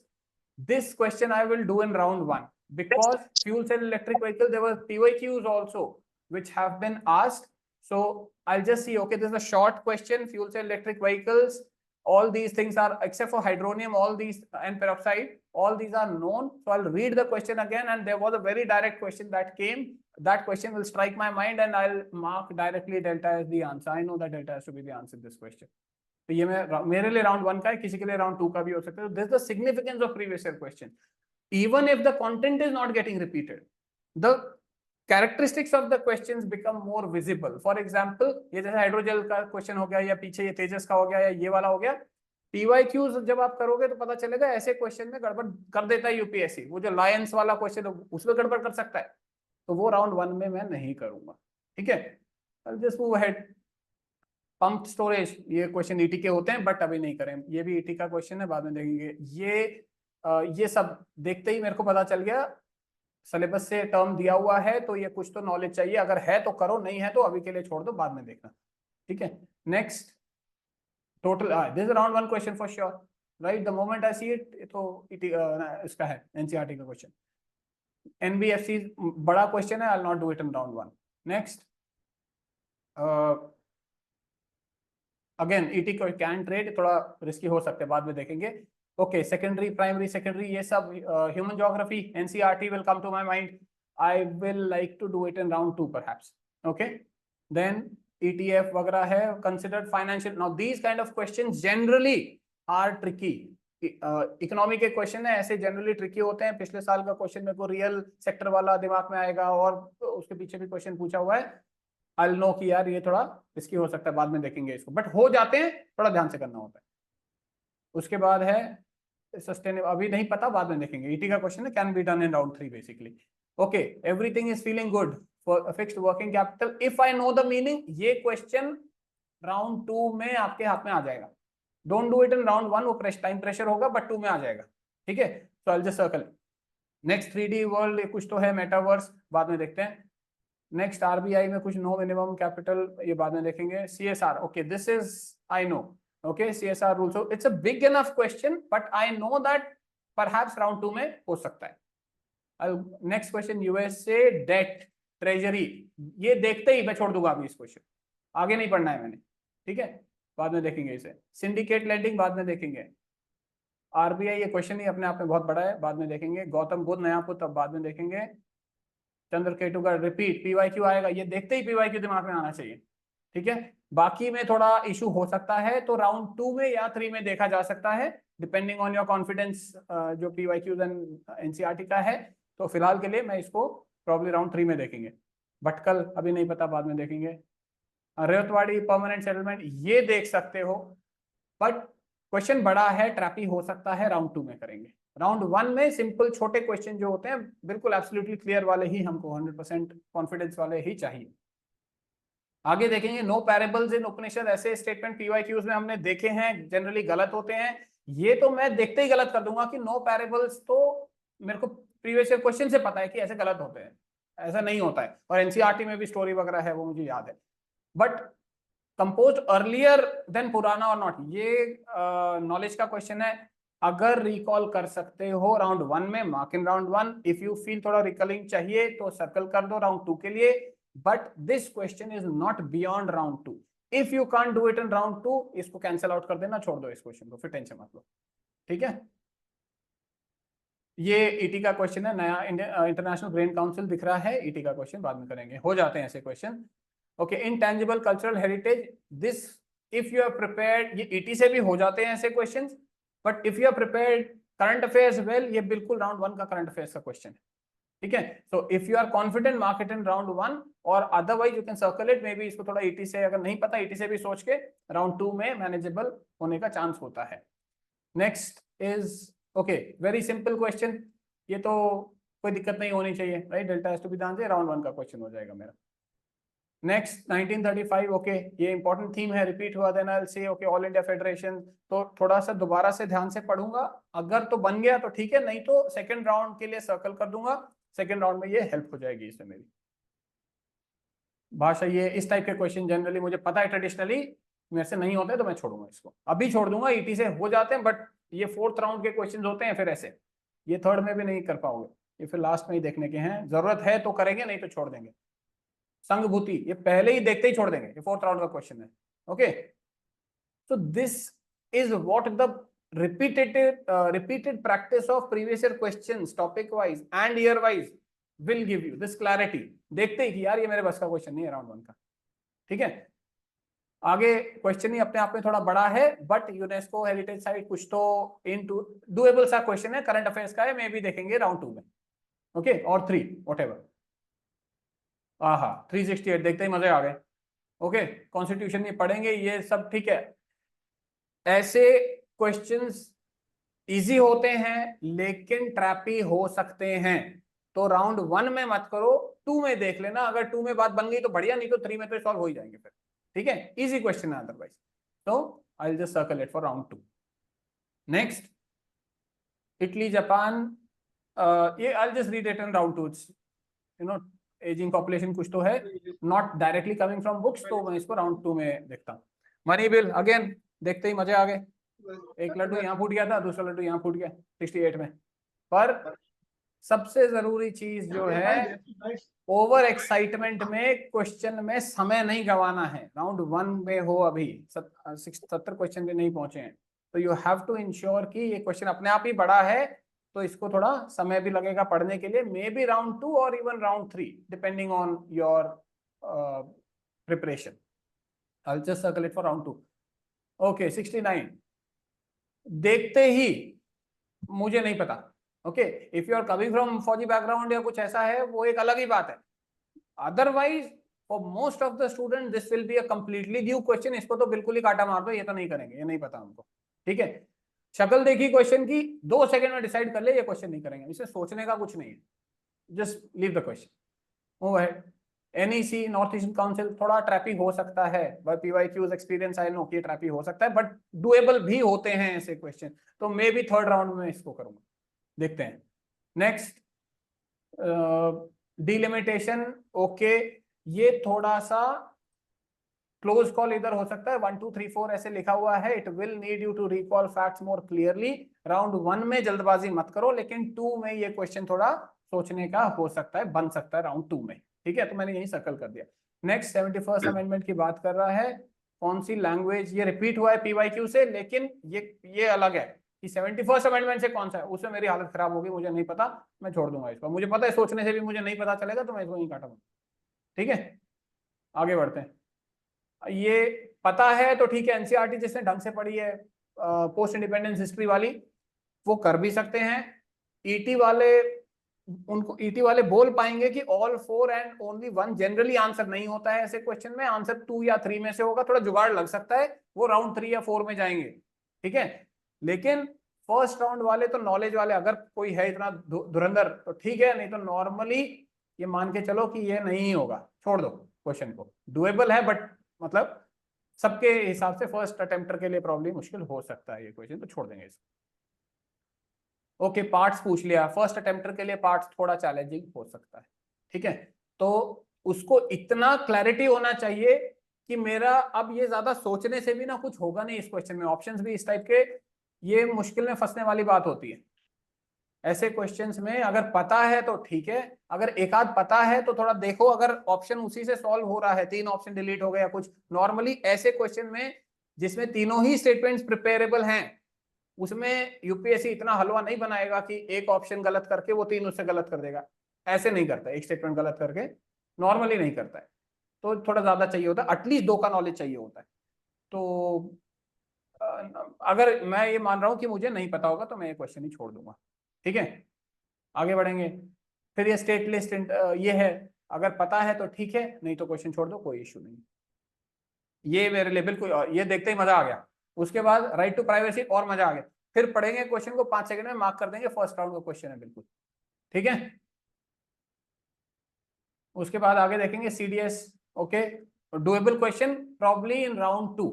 this question I will do in round 1, because fuel cell electric vehicle, there were PYQs also which have been asked, so I'll just see, okay, this is a short question, fuel cell electric vehicles, all these things are, except for hydronium, all these, and peroxide, all these are known, so I'll read the question again, and there was a very direct question that came, that question will strike my mind, and I'll mark directly delta as the answer. I know that delta has to be the answer to this question. तो ये मेरे लिए round 1 का है, किसी के लिए round 2 का भी हो सकता है। This the significance of previous year question, even if the content is not getting repeated, the characteristics of the questions become more visible. For example, ये जैसे हाइड्रोजेल का क्वेश्चन हो गया, या पीछे ये तेजस का हो गया, या ये वाला हो गया, पीवाईक्यूज जब आप करोगे तो पता चलेगा ऐसे क्वेश्चन में गड़बड़ कर देता है यूपीएससी। वो जो लायंस वाला क्वेश्चन उसमें गड़बड़ कर सकता है, तो वो राउंड 1 में मैं नहीं करूंगा, ठीक है। Just move ahead. Pump storage, ये क्वेश्चन ईटी के होते हैं, बट अभी नहीं करें, ये भी ईटी का क्वेश्चन है, बाद में देखेंगे। ये सब देखते ही मेरे को पता चल गया सिलेबस से टर्म दिया हुआ है, तो ये कुछ तो नॉलेज चाहिए, अगर है तो करो, नहीं है तो अभी के लिए छोड़ दो, बाद में देखना, ठीक है। Next total, this is round 1 question for sure, right, the moment I see it, तो ईटी इसका है, एनसीईआरटी का क्वेश्चन। एनबीएफसी बड़ा क्वेश्चन है, आई will not do it in round 1। Next again ET को कैन ट्रेड, थोड़ा रिस्की हो सकते हैं, बाद में देखेंगे। ओके, सेकेंडरी, प्राइमरी, सेकेंडरी, ये सब human geography, NCERT will come to my mind, I will like to do it in round 2 perhaps. Okay, then ETF वगैरह है, considered financial. Now these kind of questions generally are tricky. Economy के question है ऐसे generally tricky होते हैं। पिछले साल का क्वेश्चन मेरे को रियल सेक्टर वाला दिमाग में आएगा, और उसके पीछे भी क्वेश्चन पूछा हुआ है, I'll know कि यार ये थोड़ा रिस्की हो सकता है, बाद में देखेंगे इसको, बट हो जाते हैं, थोड़ा ध्यान से करना होता है। उसके बाद है सस्टेनेबल, अभी नहीं पता, बाद में देखेंगे। ईटी का क्वेश्चन है, can be done in round 3 basically. Okay, everything is feeling good for fixed working capital, if I know the meaning, ये क्वेश्चन राउंड 2 में आपके हाथ में आ जाएगा। Don't do it in round 1, वो टाइम प्रेशर होगा, बट 2 में आ जाएगा, ठीक है। तो I will just circle. Next 3D world, कुछ तो है, मेटावर्स, बाद में देखते हैं। नेक्स्ट आरबीआई में कुछ नो मिनिमम कैपिटल, ये बाद में देखेंगे। CSR, okay, this is I know, okay, CSR rule, so it's a big enough question, but I know that perhaps round 2 में हो सकता है। Next question, USA debt treasury, ये देखते ही मैं छोड़ दूंगा अभी इस क्वेश्चन, आगे नहीं पढ़ना है मैंने, ठीक है, बाद में देखेंगे इसे। सिंडिकेट लेंडिंग बाद में देखेंगे। आरबीआई ये क्वेश्चन ही अपने आप में बहुत बड़ा है, बाद में देखेंगे। गौतम बुद्ध नया पुत्र अब बाद में देखेंगे। चंद्रकेतु का रिपीट पीवाईक्यू आएगा, ये देखते ही पीवाईक्यू दिमाग में आना चाहिए, ठीक है। बाकी में थोड़ा इशू हो सकता है तो राउंड 2 में या 3 में देखा जा सकता है, डिपेंडिंग ऑन योर कॉन्फिडेंस जो पीवाईक्यूज एंड एनसीईआरटी का है। तो फिलहाल के लिए मैं इसको प्रॉब्ली राउंड 3 में देखेंगे। भटकल अभी नहीं पता, बाद में देखेंगे। रेवतवाड़ी परमानेंट सेटलमेंट ये देख सकते हो, बट क्वेश्चन बड़ा है, ट्रैपी हो सकता है, राउंड 2 में करेंगे। राउंड 1 में सिंपल छोटे क्वेश्चन जो होते हैं बिल्कुल एब्सोल्युटली क्लियर वाले ही हमको 100% कॉन्फिडेंस वाले ही चाहिए। आगे देखेंगे नो पैरेबल्स इन उपनिषद, ऐसे स्टेटमेंट पीवाईक्यूज में हमने देखे हैं, जनरली गलत होते हैं। ये तो मैं देखते ही गलत कर दूंगा कि नो पैरेबल्स, तो मेरे को प्रीवियस ईयर क्वेश्चन से पता है कि ऐसे गलत होते हैं, ऐसा नहीं होता है। और एनसीईआरटी में भी स्टोरी वगैरह है, वो मुझे याद है। बट कंपोज्ड अर्लियर देन पुराना और नॉट, ये नॉलेज का क्वेश्चन है। अगर रिकॉल कर सकते हो राउंड 1 में, mark in round 1। If you feel थोड़ा रिकॉलिंग चाहिए तो सर्कल कर दो राउंड 2 के लिए, but this question is not beyond round 2। If you can't do it in round 2, इसको कैंसिल आउट कर देना, छोड़ दो इस क्वेश्चन को, फिर टेंशन मत लो, ठीक है। ये ईटी का क्वेश्चन है, नया इंटरनेशनल ग्रेन काउंसिल दिख रहा है, ईटी का क्वेश्चन बाद में करेंगे, हो जाते हैं ऐसे question. Okay, intangible cultural heritage, this if you are prepared, ये ईटी से भी हो जाते हैं ऐसे questions, but if you are prepared current affairs well, ये बिल्कुल राउंड 1 का करंट अफेयर्स का क्वेश्चन है, ठीक है। So if you are confident, mark it in round 1, और otherwise you can circle it, maybe इसको थोड़ा ईटी से, अगर नहीं पता ईटी से भी सोच के राउंड 2 में मैनेजेबल होने का चांस होता है। Next is okay, very simple question, ये तो कोई दिक्कत नहीं होनी चाहिए, right. Delta has to be the answer, round 1 का क्वेश्चन हो जाएगा मेरा। नेक्स्ट 1935, ओके, ये इंपॉर्टेंट थीम है, रिपीट हुआ, then I will say okay all India federation, तो थोड़ा सा दोबारा से ध्यान से पढ़ूंगा, अगर तो बन गया तो ठीक है, नहीं तो सेकंड राउंड के लिए सर्कल कर दूंगा, सेकंड राउंड में ये हेल्प हो जाएगी इसमें मेरी भाषा। ये इस टाइप के क्वेश्चन जनरली मुझे पता है ट्रेडिशनली मेरे से नहीं होते, तो मैं छोड़ूंगा इसको, अभी छोड़ दूंगा, ईटी से हो जाते हैं, बट ये 4th राउंड के क्वेश्चन होते हैं, फिर ऐसे ये 3rd में भी नहीं कर पाओगे, ये फिर लास्ट में ही देखने के हैं, जरूरत है तो करेंगे, नहीं तो छोड़ देंगे। संघभूति ये पहले ही देखते ही छोड़ देंगे, ये 4th राउंड का क्वेश्चन है, okay. So this is what the repeated practice of previous year questions topic wise and year wise will give you this clarity, देखते ही कि यार ये मेरे बस का क्वेश्चन नहीं है राउंड 1 का, ठीक है। आगे क्वेश्चन ही अपने आप में थोड़ा बड़ा है, बट यूनेस्को हेरिटेज साइट कुछ तो इनटू डूएबल सा क्वेश्चन है, करंट अफेयर्स का है, मे भी देखेंगे राउंड 2 में, ओके, और 3 व्हाटएवर। आहा 368 देखते ही मजे आ गए, ओके। कॉन्स्टिट्यूशन ये पढ़ेंगे, ये सब ठीक है। ऐसे क्वेश्चंस इजी होते हैं लेकिन ट्रैपी हो सकते हैं, तो राउंड 1 में मत करो, 2 में देख लेना, अगर 2 में बात बन गई तो बढ़िया, नहीं तो 3 में तो सॉल्व हो ही जाएंगे फिर, ठीक है। इजी क्वेश्चन है अदरवाइज, तो I will just circle it for round 2। Next Italy Japan, ये I will just read it in round 2, you know ageing population कुछ तो है, not directly coming from books, तो मैं इसको राउंड 2 में देखता हूँ। मनी बिल अगेन देखते ही मजे आ गए, एक लड्डू यहाँ फूट गया था, दूसरा लड्डू यहाँ फूट गया 68 में। पर सबसे जरूरी चीज जो है, ओवर एक्साइटमेंट में क्वेश्चन में समय नहीं गंवाना है। राउंड 1 में हो, अभी 70 क्वेश्चन भी नहीं पहुंचे हैं, तो यू हैव टू इंश्योर कि ये क्वेश्चन अपने आप ही बड़ा है, तो इसको थोड़ा समय भी लगेगा पढ़ने के लिए, मे बी राउंड 2 और even round 3 depending on your preparation. I will just circle it for round 2। Okay 69 देखते ही, मुझे नहीं पता, okay, if you are coming from फौजी बैकग्राउंड या कुछ ऐसा है, वो एक अलग ही बात है, otherwise for most of the student this will be a completely new question, इसको तो बिल्कुल ही काटा मार दो, ये तो नहीं करेंगे, ये नहीं पता हमको, ठीक है। शक्ल देखी क्वेश्चन की, 2 सेकंड में डिसाइड कर ले ये क्वेश्चन नहीं करेंगे, इसे सोचने का कुछ नहीं है, just leave the question, move ahead. NEC North Eastern Council थोड़ा ट्रैपी हो सकता है, by PYQs experience I know कि ट्रैपी हो सकता है, बट डुएबल भी होते हैं ऐसे क्वेश्चन, तो मे बी 3rd राउंड में इसको करूंगा, देखते हैं। नेक्स्ट डिलिमिटेशन, ओके, ये थोड़ा सा क्लोज कॉल इधर हो सकता है, 1 2 3 4 ऐसे लिखा हुआ है, it will need you to recall facts more clearly. Round 1 में जल्दबाजी मत करो, लेकिन 2 में ये क्वेश्चन थोड़ा सोचने का हो सकता है, बन सकता है राउंड 2 में, ठीक है, तो मैंने यही सर्कल कर दिया। नेक्स्ट 71st अमेंडमेंट की बात कर रहा है, कौन सी लैंग्वेज, ये रिपीट हुआ है पीवाईक्यू से, लेकिन ये अलग है कि 71st अमेंडमेंट से कौन सा है, उसमें मेरी हालत खराब होगी, मुझे नहीं पता, मैं छोड़ दूंगा इसको। मुझे पता है सोचने से भी मुझे नहीं पता चलेगा, तो मैं इसको नहीं काटूंगा। ठीक है, आगे बढ़ते हैं। ये पता है तो ठीक है, एनसीईआरटी जिसने ढंग से पढ़ी है पोस्ट इंडिपेंडेंस हिस्ट्री वाली, वो कर भी सकते हैं। ईटी वाले, उनको ईटी वाले बोल पाएंगे कि all 4 and only 1 generally answer नहीं होता है ऐसे क्वेश्चन में, आंसर 2 या 3 में से होगा, थोड़ा जुगाड़ लग सकता है, वो राउंड 3 या 4 में जाएंगे। ठीक है, लेकिन फर्स्ट राउंड वाले तो नॉलेज वाले, अगर कोई है इतना धुरंधर तो ठीक है, नहीं तो नॉर्मली ये मान के चलो कि ये नहीं होगा, छोड़ दो क्वेश्चन को। डुएबल है बट मतलब सबके हिसाब से फर्स्ट अटेम्प्टर के लिए प्रॉब्लम मुश्किल हो सकता है ये क्वेश्चन, तो छोड़ देंगे इसको। ओके, पार्ट्स पूछ लिया, फर्स्ट अटेम्प्टर के लिए पार्ट्स थोड़ा चैलेंजिंग हो सकता है। ठीक है, तो उसको इतना क्लैरिटी होना चाहिए कि मेरा अब ये ज्यादा सोचने से भी ना कुछ होगा नहीं इस क्वेश्चन में, ऑप्शंस भी इस टाइप के, ये मुश्किल में फंसने वाली बात होती है ऐसे क्वेश्चंस में। अगर पता है तो ठीक है, अगर एक आध पता है तो थोड़ा देखो, अगर ऑप्शन उसी से सॉल्व हो रहा है, 3 ऑप्शन डिलीट हो गए या कुछ, नॉर्मली ऐसे क्वेश्चन में जिसमें तीनों ही स्टेटमेंट्स प्रिपेरेबल हैं, उसमें यूपीएससी इतना हलवा नहीं बनाएगा कि एक ऑप्शन गलत करके वो 3 उससे गलत कर देगा, ऐसे नहीं करता, एक स्टेटमेंट गलत करके नॉर्मली नहीं करता है। तो थोड़ा ज्यादा चाहिए होता है, एटलीस्ट 2 का नॉलेज चाहिए होता है। तो अगर मैं ये मान रहा हूं कि मुझे नहीं पता होगा तो मैं ये क्वेश्चन ही छोड़ दूंगा। ठीक है, आगे बढ़ेंगे। फिर ये स्टेट लिस्ट ये है, अगर पता है तो ठीक है, नहीं तो क्वेश्चन छोड़ दो, कोई इशू नहीं। ये मेरे लिए बिल्कुल, ये देखते ही मजा आ गया। उसके बाद राइट टू प्राइवेसी, और मजा आ गया। फिर पढ़ेंगे क्वेश्चन को, 5 सेकंड में मार्क कर देंगे, फर्स्ट राउंड का क्वेश्चन है बिल्कुल। ठीक है, उसके बाद आगे देखेंगे CDS. Okay, doable question probably in round 2,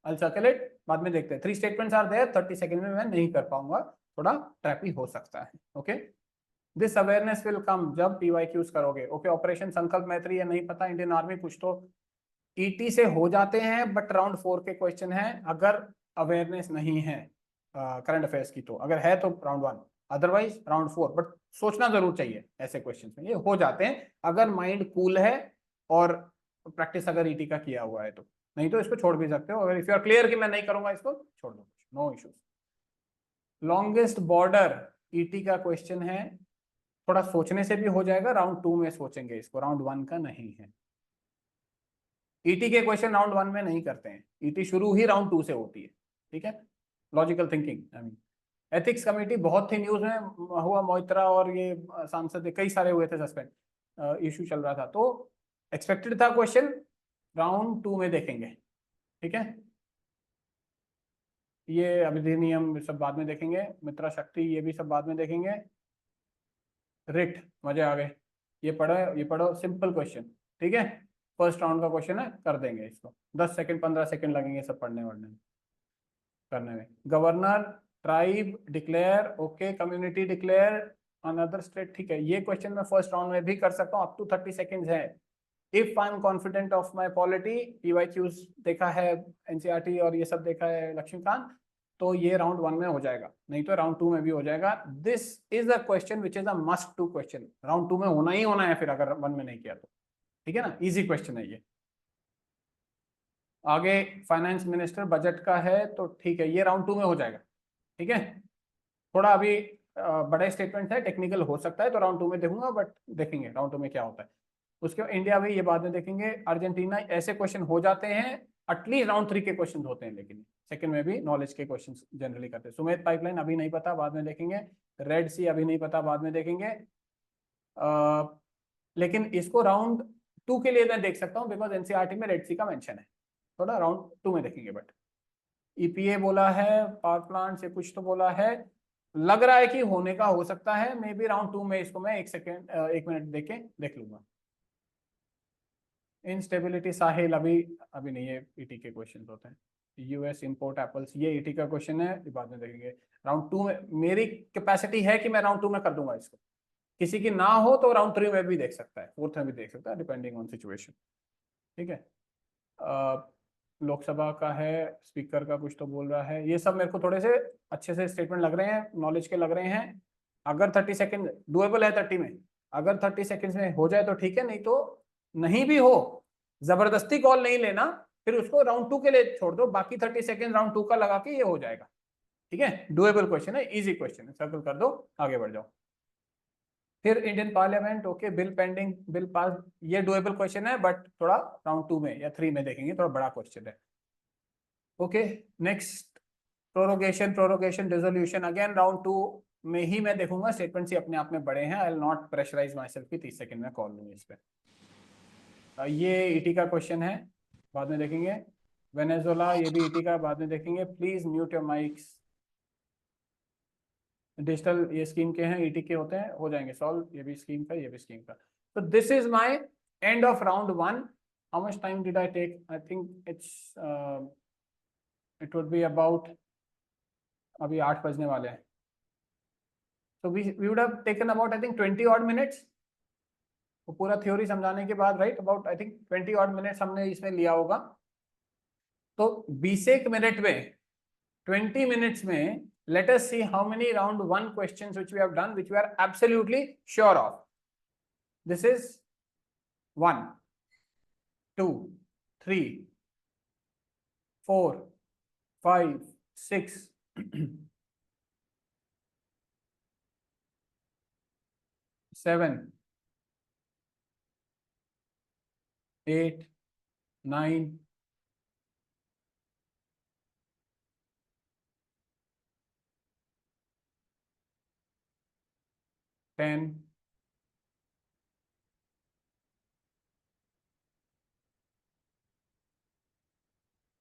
I circle it, बाद में देखते हैं। 3 स्टेटमेंट्स आर देयर, 30 सेकंड में मैं नहीं कर पाऊंगा, थोड़ा ट्रैपी हो सकता है। Okay, this awareness will come जब पीवाईक्यूज करोगे। ओके, ऑपरेशन संकल्प मैत्री है, नहीं पता, इंडियन आर्मी कुछ तो ईटी से हो जाते हैं, बट राउंड 4 के क्वेश्चन है, अगर अवेयरनेस नहीं है करंट अफेयर्स की, तो अगर है तो राउंड 1, अदरवाइज राउंड 4। बट सोचना जरूर चाहिए ऐसे क्वेश्चन में, ये हो जाते हैं अगर माइंड कूल है और प्रैक्टिस अगर ईटी का किया हुआ है तो, नहीं तो इसको छोड़ भी सकते हो। अगर इफ यू आर क्लियर कि मैं नहीं करूंगा इसको, छोड़ दो, no issues. Longest border ET का क्वेश्चन है, थोड़ा सोचने से भी हो जाएगा, राउंड 2 में सोचेंगे इसको, राउंड 1 का नहीं है। ईटी के क्वेश्चन राउंड 1 में नहीं करते हैं, ईटी शुरू ही राउंड 2 से होती है। ठीक है, logical thinking, I mean ethics committee बहुत थी न्यूज में, हुआ मोइत्रा और ये सांसद कई सारे हुए थे सस्पेंड, इशू चल रहा था, तो एक्सपेक्टेड था क्वेश्चन, राउंड 2 में देखेंगे। ठीक है, ये अधिनियम सब बाद में देखेंगे, मित्रा शक्ति ये भी सब बाद में देखेंगे। रिट, मजे आ गए, ये पढ़ो, ये पढ़ो, सिंपल क्वेश्चन। ठीक है, फर्स्ट राउंड का क्वेश्चन है, कर देंगे इसको, 10 सेकंड 15 सेकंड लगेंगे सब पढ़ने वढ़ने में, करने में। Governor, tribe declare, okay, community declare, another state, ठीक है, ये क्वेश्चन मैं फर्स्ट राउंड में भी कर सकता हूँ, अप टू 30 सेकंड्स है। If I am confident of my polity, PYQs देखा है, एनसीईआरटी और ये सब देखा है लक्ष्मीकांत, तो ये राउंड 1 में हो जाएगा, नहीं तो राउंड 2 में भी हो जाएगा। This is a question which is a must to question, round 2 में होना ही होना है, फिर अगर 1 में नहीं किया तो। ठीक है ना, इजी क्वेश्चन है ये। आगे फाइनेंस मिनिस्टर बजट का है, तो ठीक है, ये राउंड 2 में हो जाएगा। ठीक है, थोड़ा अभी बड़े स्टेटमेंट है, टेक्निकल हो सकता है, तो राउंड 2 में देखूंगा, बट देखेंगे राउंड 2 में क्या होता है। उसके बाद इंडिया भी, ये बाद में देखेंगे। अर्जेंटीना, ऐसे क्वेश्चन हो जाते हैं, एटलीस्ट राउंड 3 के क्वेश्चन होते हैं, लेकिन सेकंड में भी नॉलेज के क्वेश्चन जनरली करते हैं। सुमेध पाइपलाइन अभी नहीं पता, बाद में देखेंगे। रेड सी अभी नहीं पता, बाद में देखेंगे। लेकिन इसको राउंड 2 के लिए मैं देख सकता हूँ, बिकॉज एनसीईआरटी में रेड सी का मेंशन है, थोड़ा राउंड 2 में देखेंगे। बट ईपीए बोला है, पावर प्लांट से कुछ तो बोला है, लग रहा है कि होने का हो सकता है, मे बी राउंड 2 में इसको मैं 1 मिनट देख लूंगा। इंस्टेबिलिटी साहिल अभी नहीं है, ईटी के क्वेश्चन होते हैं। यूएस इंपोर्ट एप्पल्स, ये ईटी का क्वेश्चन है, बाद में देखेंगे। राउंड 2 में मेरी कैपेसिटी है कि मैं राउंड 2 में कर दूंगा इसको, किसी की ना हो तो राउंड 3 में भी देख सकता है, 4th में भी देख सकता है, डिपेंडिंग ऑन सिचुएशन। ठीक है, लोकसभा का है, स्पीकर का कुछ तो बोल रहा है, ये सब मेरे को थोड़े से अच्छे से स्टेटमेंट लग रहे हैं, नॉलेज के लग रहे हैं। अगर 30 सेकंड डुएबल है 30 में, अगर 30 सेकेंड्स में हो जाए तो ठीक है, नहीं तो नहीं भी हो, जबरदस्ती कॉल नहीं लेना, फिर उसको राउंड 2 के लिए छोड़ दो, बाकी 30 सेकेंड राउंड 2 का लगा के ये हो जाएगा। ठीक है, डुएबल क्वेश्चन है, इजी क्वेश्चन है, सर्कल कर दो, आगे बढ़ जाओ। फिर Indian parliament, okay, bill pending, bill pass, ये डुएबल क्वेश्चन है, बट थोड़ा राउंड 2 में या 3 में देखेंगे, थोड़ा बड़ा क्वेश्चन है। Okay, next, prorogation, prorogation dissolution, again round 2 में ही मैं देखूंगा, स्टेटमेंट्स ही अपने आप में बड़े हैं, I will not pressurise myself की 30 सेकंड में कॉल लूँ इस पे। ये ईटी का क्वेश्चन है, बाद में देखेंगे। वेनेजुला, ये भी ईटी का, बाद में देखेंगे। Please mute your mics. Digital ये स्कीम के हैं, ईटी के होते हैं, हो जाएंगे सॉल्व, ये भी स्कीम का, ये भी स्कीम का। तो this is my end of round 1। How much time did I take? I think it would be about, अभी 8 बजने वाले हैं, तो we would have taken about I think 20 odd minutes, वो पूरा थ्योरी समझाने के बाद, right, about I think 20 odd minutes हमने इसमें लिया होगा। तो 20 मिनट में, 20 minutes में, let us see how many round 1 questions which we have done, which we are absolutely sure of. This is 1, 2, 3, 4, 5, 6, 7, 8, 9, 10,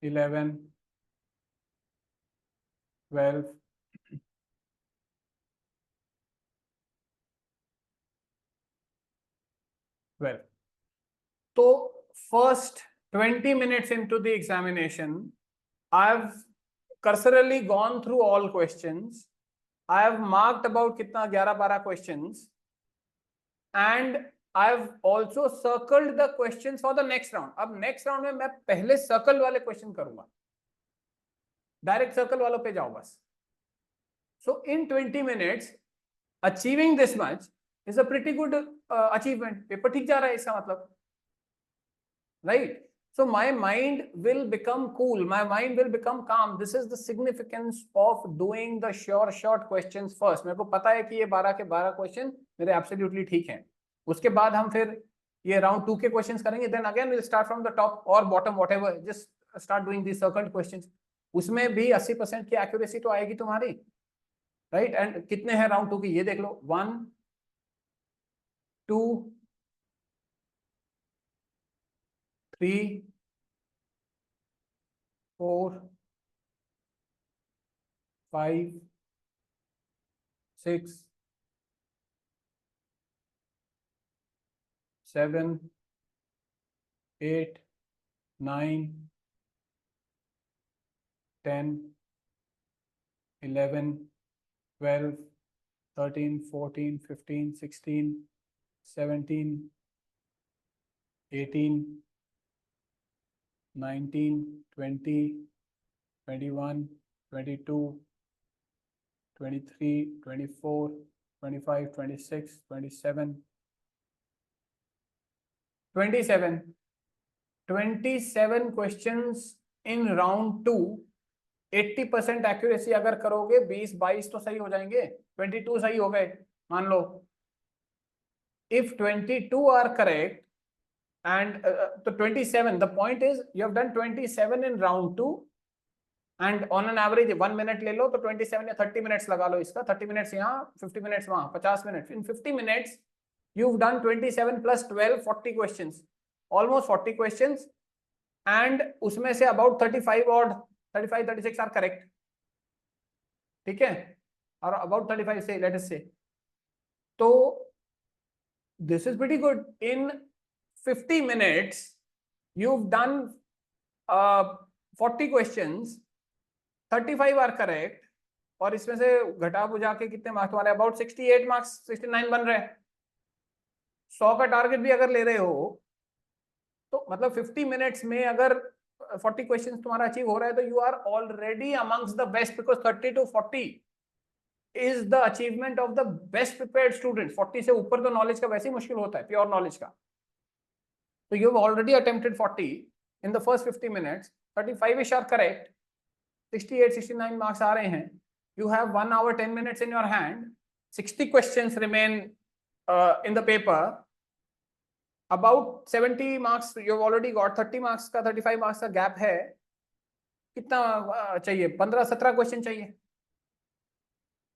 11, 12, 12. So first 20 minutes into the examination, I've cursorily gone through all questions. I have marked about कितना 11-12 questions, and I have also circled the questions for the next round. अब next round में मैं पहले circle वाले question करूंगा, direct circle वालों पे जाओ बस. So in 20 minutes achieving this much is a pretty good achievement. Paper ठीक जा रहा है इसका मतलब, right? So my mind will become cool, my mind will become calm. This is the significance of doing the sure short questions first. मेरे को पता है कि ये 12 के 12 क्वेश्चन मेरे absolutely ठीक हैं. उसके बाद हम फिर ये राउंड 2 के क्वेश्चंस करेंगे, then again we'll start from the top or bottom, whatever, just start doing these circled questions. उसमें भी 80% की एक्यूरेसी तो आएगी तुम्हारी, राइट? एंड कितने हैं राउंड 2 की ये देख लो, 1, 2, 3, 4, 5, 6, 7, 8, 9, 10, 11, 12, 13, 14, 15, 16, 17, 18, 19, 20, 21, 22, 23, 24, 25, 26, 27, 27 questions in round 2. 80% एक्यूरेसी अगर करोगे, 20-22 तो सही हो जाएंगे, 22 सही हो गए मान लो. If 22 are correct and तो 27, the point is you have done 27 in round 2 and on an average 1 minute ले लो तो 27 या 30 minutes लगा लो इसका, 30 minutes यहाँ, 50 minutes वहाँ, 50 minutes. In 50 minutes you've done 27 plus 12, 40 questions, almost 40 questions, and उसमें से about 35 odd, 35, 36 are correct. ठीक है, और about 35 say, let us say. तो this is pretty good. In 50 minutes you've done 40 questions, 35 are correct, और इसमें से घटा बुझा के कितने मार्क्स तुम्हारे? अबाउट 68 मार्क्स, 69 बन रहे हैं. 100 का टारगेट भी अगर ले रहे हो तो मतलब 50 मिनट्स में अगर 40 क्वेश्चंस तुम्हारा अचीव हो रहा है तो you are already amongst the best, because 30 to 40 is the achievement of the best prepared student. 40 से ऊपर तो नॉलेज का वैसे ही मुश्किल होता है, प्योर नॉलेज का. So you've already attempted 40 in the first 50 minutes. 35ish are correct. 68, 69 marks आ रहे हैं. You have 1 hour 10 minutes in your hand. 60 questions remain in the paper. About 70 marks you've already got. 30 marks का 35 marks का gap है. कितना चाहिए? 15-17 question चाहिए.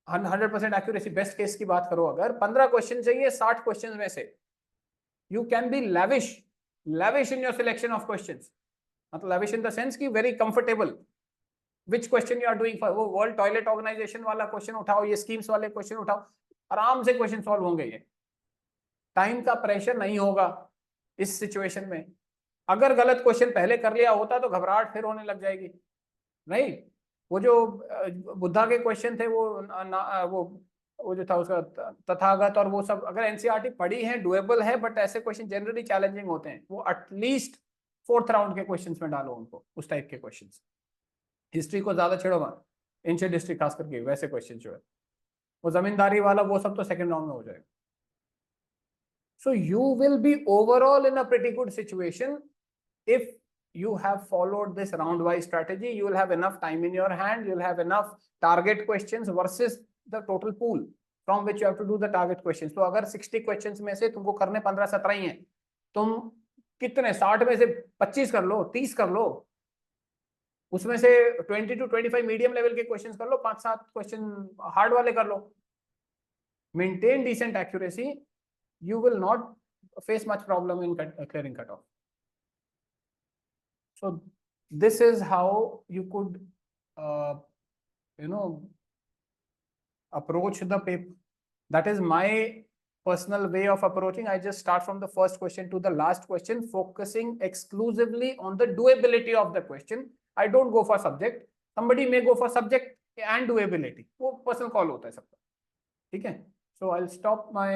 100% accuracy best case की बात करो, अगर 15 क्वेश्चन चाहिए 60 क्वेश्चन में से, you can be lavish in your selection of questions. मतलब lavish in the sense कि very comfortable. Which question you are doing for? वो वर्ल्ड टॉयलेट ऑर्गेनाइजेशन वाला क्वेश्चन उठाओ, ये स्कीम्स वाले क्वेश्चन उठाओ, आराम से क्वेश्चन सॉल्व होंगे. ये टाइम का प्रेशर नहीं होगा इस सिचुएशन में. अगर गलत क्वेश्चन पहले कर लिया होता तो घबराहट फिर होने लग जाएगी. नहीं, वो जो बुद्धा के क्वेश्चन थे, वो जो था उसका तथागत और वो सब, अगर एनसीईआरटी पढ़ी है डुएबल है, बट ऐसे क्वेश्चन जनरली चैलेंजिंग होते हैं. वो एटलीस्ट 4th राउंड के क्वेश्चंस में डालो उनको, उस टाइप के क्वेश्चंस. हिस्ट्री को ज्यादा छेड़ो मत, एंशिएंट हिस्ट्री खास करके वैसे क्वेश्चन जो है, वो जमींदारी वाला वो सब तो सेकंड राउंड में हो जाएगा. So you will be overall in a pretty good situation if you have followed this round wise strategy. You will have enough time in your hand, you will have enough target questions versus the total pool from which you have to do the target questions. तो अगर 60 questions में से तुमको करने 15-17 ही हैं, तुम कितने 60 में से 25 कर लो, 30 कर लो, उसमें से 20 to 25 मीडियम लेवल के क्वेश्चंस कर लो, 5-7 क्वेश्चन हार्ड वाले कर लो. Maintain decent accuracy, you will not face much problem in clearing cutoff. So this is how you could, approach the paper. That is my personal way of approaching. I just start from the first question to the last question, focusing exclusively on the doability of the question. I don't go for subject. Somebody may go for subject and doability. वो personal call होता है सबका. ठीक है? So I'll stop my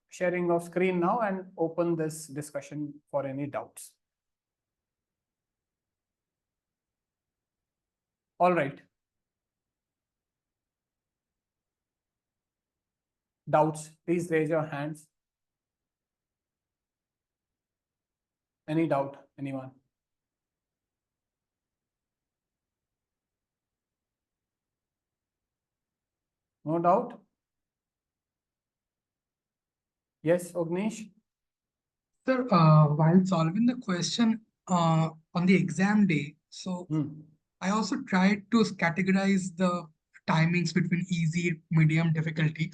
sharing of screen now and open this discussion for any doubts. All right. Doubts, please raise your hands. Any doubt, anyone? No doubt? Yes, Ognish?
Sir, while solving the question on the exam day, so I also tried to categorize the timings between easy, medium, difficulty.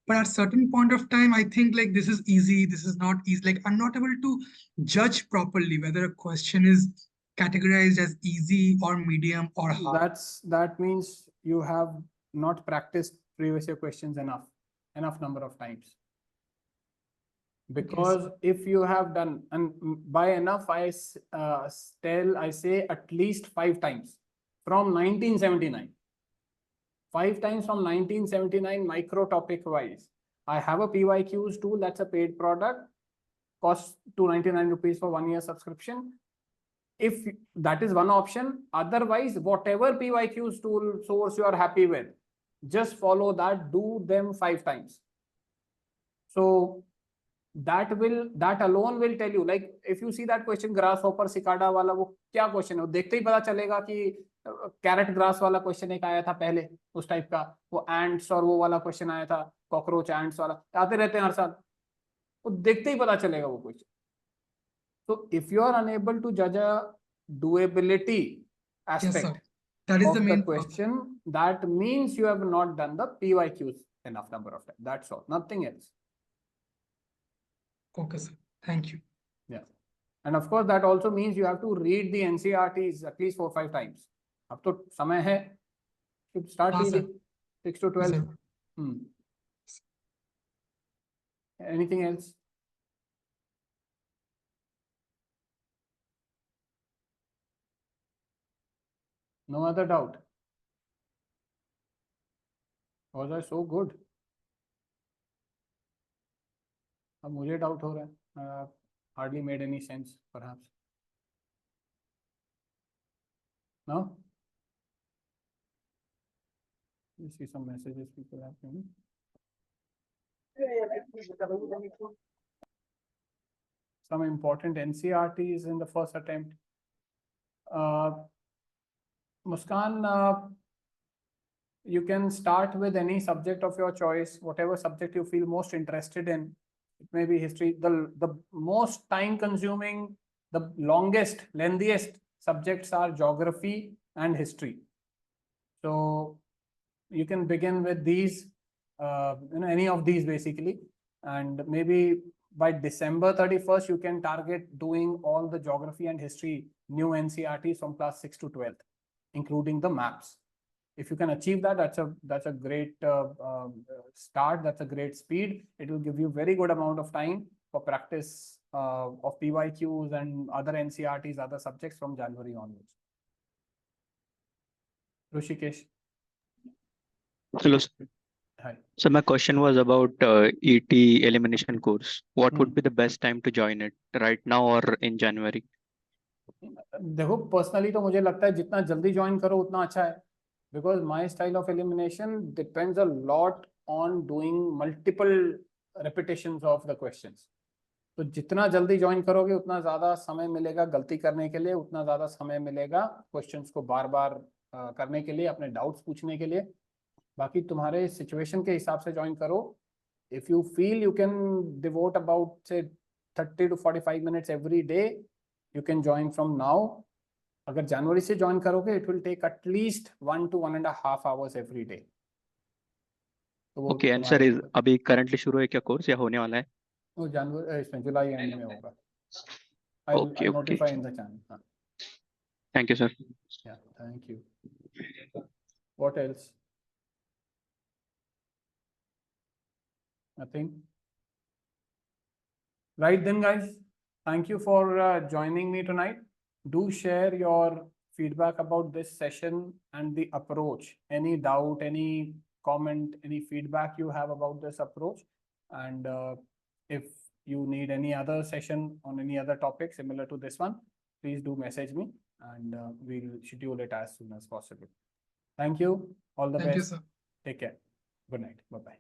But at certain point of time, I think like this is easy, this is not easy. Like I'm not able to judge properly whether a question is categorized as easy or medium or hard.
That means you have not practiced previous year questions enough number of times. Because okay, if you have done, and by enough I say at least 5 times from 1979. 5 times from 1979 micro topic wise. I have a PYQs tool, that's a paid product, costs 299 rupees for 1 year subscription. If that is one option, otherwise whatever PYQs tool source you are happy with, just follow that, do them 5 times. So that alone will tell you, like if you see that question grasshopper cicada वाला, वो क्या question है, वो देखते ही पता चलेगा कि carrot grass वाला क्वेश्चन एक आया था पहले उस टाइप का, वो एंट्स और वो वाला क्वेश्चन आया था, कॉकरोच एंट्स वाला आते रहते हैं हर साल, वो देखते ही पता चलेगा वो question. So if you are unable to judge a doability aspect,
yes, that is
of
the main
question problem. That means you have not done the PYQs enough number of times. That's all, nothing else.
Okay, sir. Thank you.
Yeah. And of course, that also means you have to read the NCERTs at least 4-5 times. अब तो समय है, should start reading 6 to 12. Anything else? No other doubt? Was I so good? अब मुझे doubt हो रहा है. Hardly made any sense, perhaps. No? You see some messages people have given. Some important NCRTs in the first attempt. Muskan, you can start with any subject of your choice, whatever subject you feel most interested in. It may be history. The most time consuming, the longest, lengthiest subjects are geography and history. So you can begin with these, any of these basically, and maybe by December 31st, you can target doing all the geography and history new NCRTs from class 6 to 12th, including the maps. If you can achieve that, that's a great start. That's a great speed. It will give you very good amount of time for practice of PYQs and other NCRTs, other subjects from January onwards. Rushikesh.
Hello, sir.
Hi.
So my question was about ET elimination course. What would be the best time to join it, right now or in January?
देखो personally तो मुझे लगता है जितना जल्दी join करो उतना अच्छा है, because my style of elimination depends a lot on doing multiple repetitions of the questions. तो जितना जल्दी ज्वाइन करोगे उतना ज्यादा समय मिलेगा गलती करने के लिए, उतना ज्यादा समय मिलेगा क्वेश्चंस को बार बार करने के लिए, अपने डाउट्स पूछने के लिए. बाकी तुम्हारे सिचुएशन के हिसाब से ज्वाइन करो. If you feel you can devote about से 30 to 45 minutes every day, you can join from now. अगर जनवरी से ज्वाइन करोगे it will take at least 1 to 1.5 hours every day.
Okay, answer is अभी currently शुरू है क्या course या होने वाला है?
वो जनवरी इसमें जुलाई एंड में होगा.
Okay
I'll
okay,
notify in the channel. हाँ.
Thank you sir.
Yeah, thank you. What else? Nothing. Right then, guys. Thank you for joining me tonight. Do share your feedback about this session and the approach. Any doubt, any comment, any feedback you have about this approach. And if you need any other session on any other topic similar to this one, please do message me and we'll schedule it as soon as possible. Thank you. All the best.
Thank you, sir.
Take care. Good night. Bye-bye.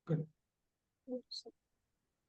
Good.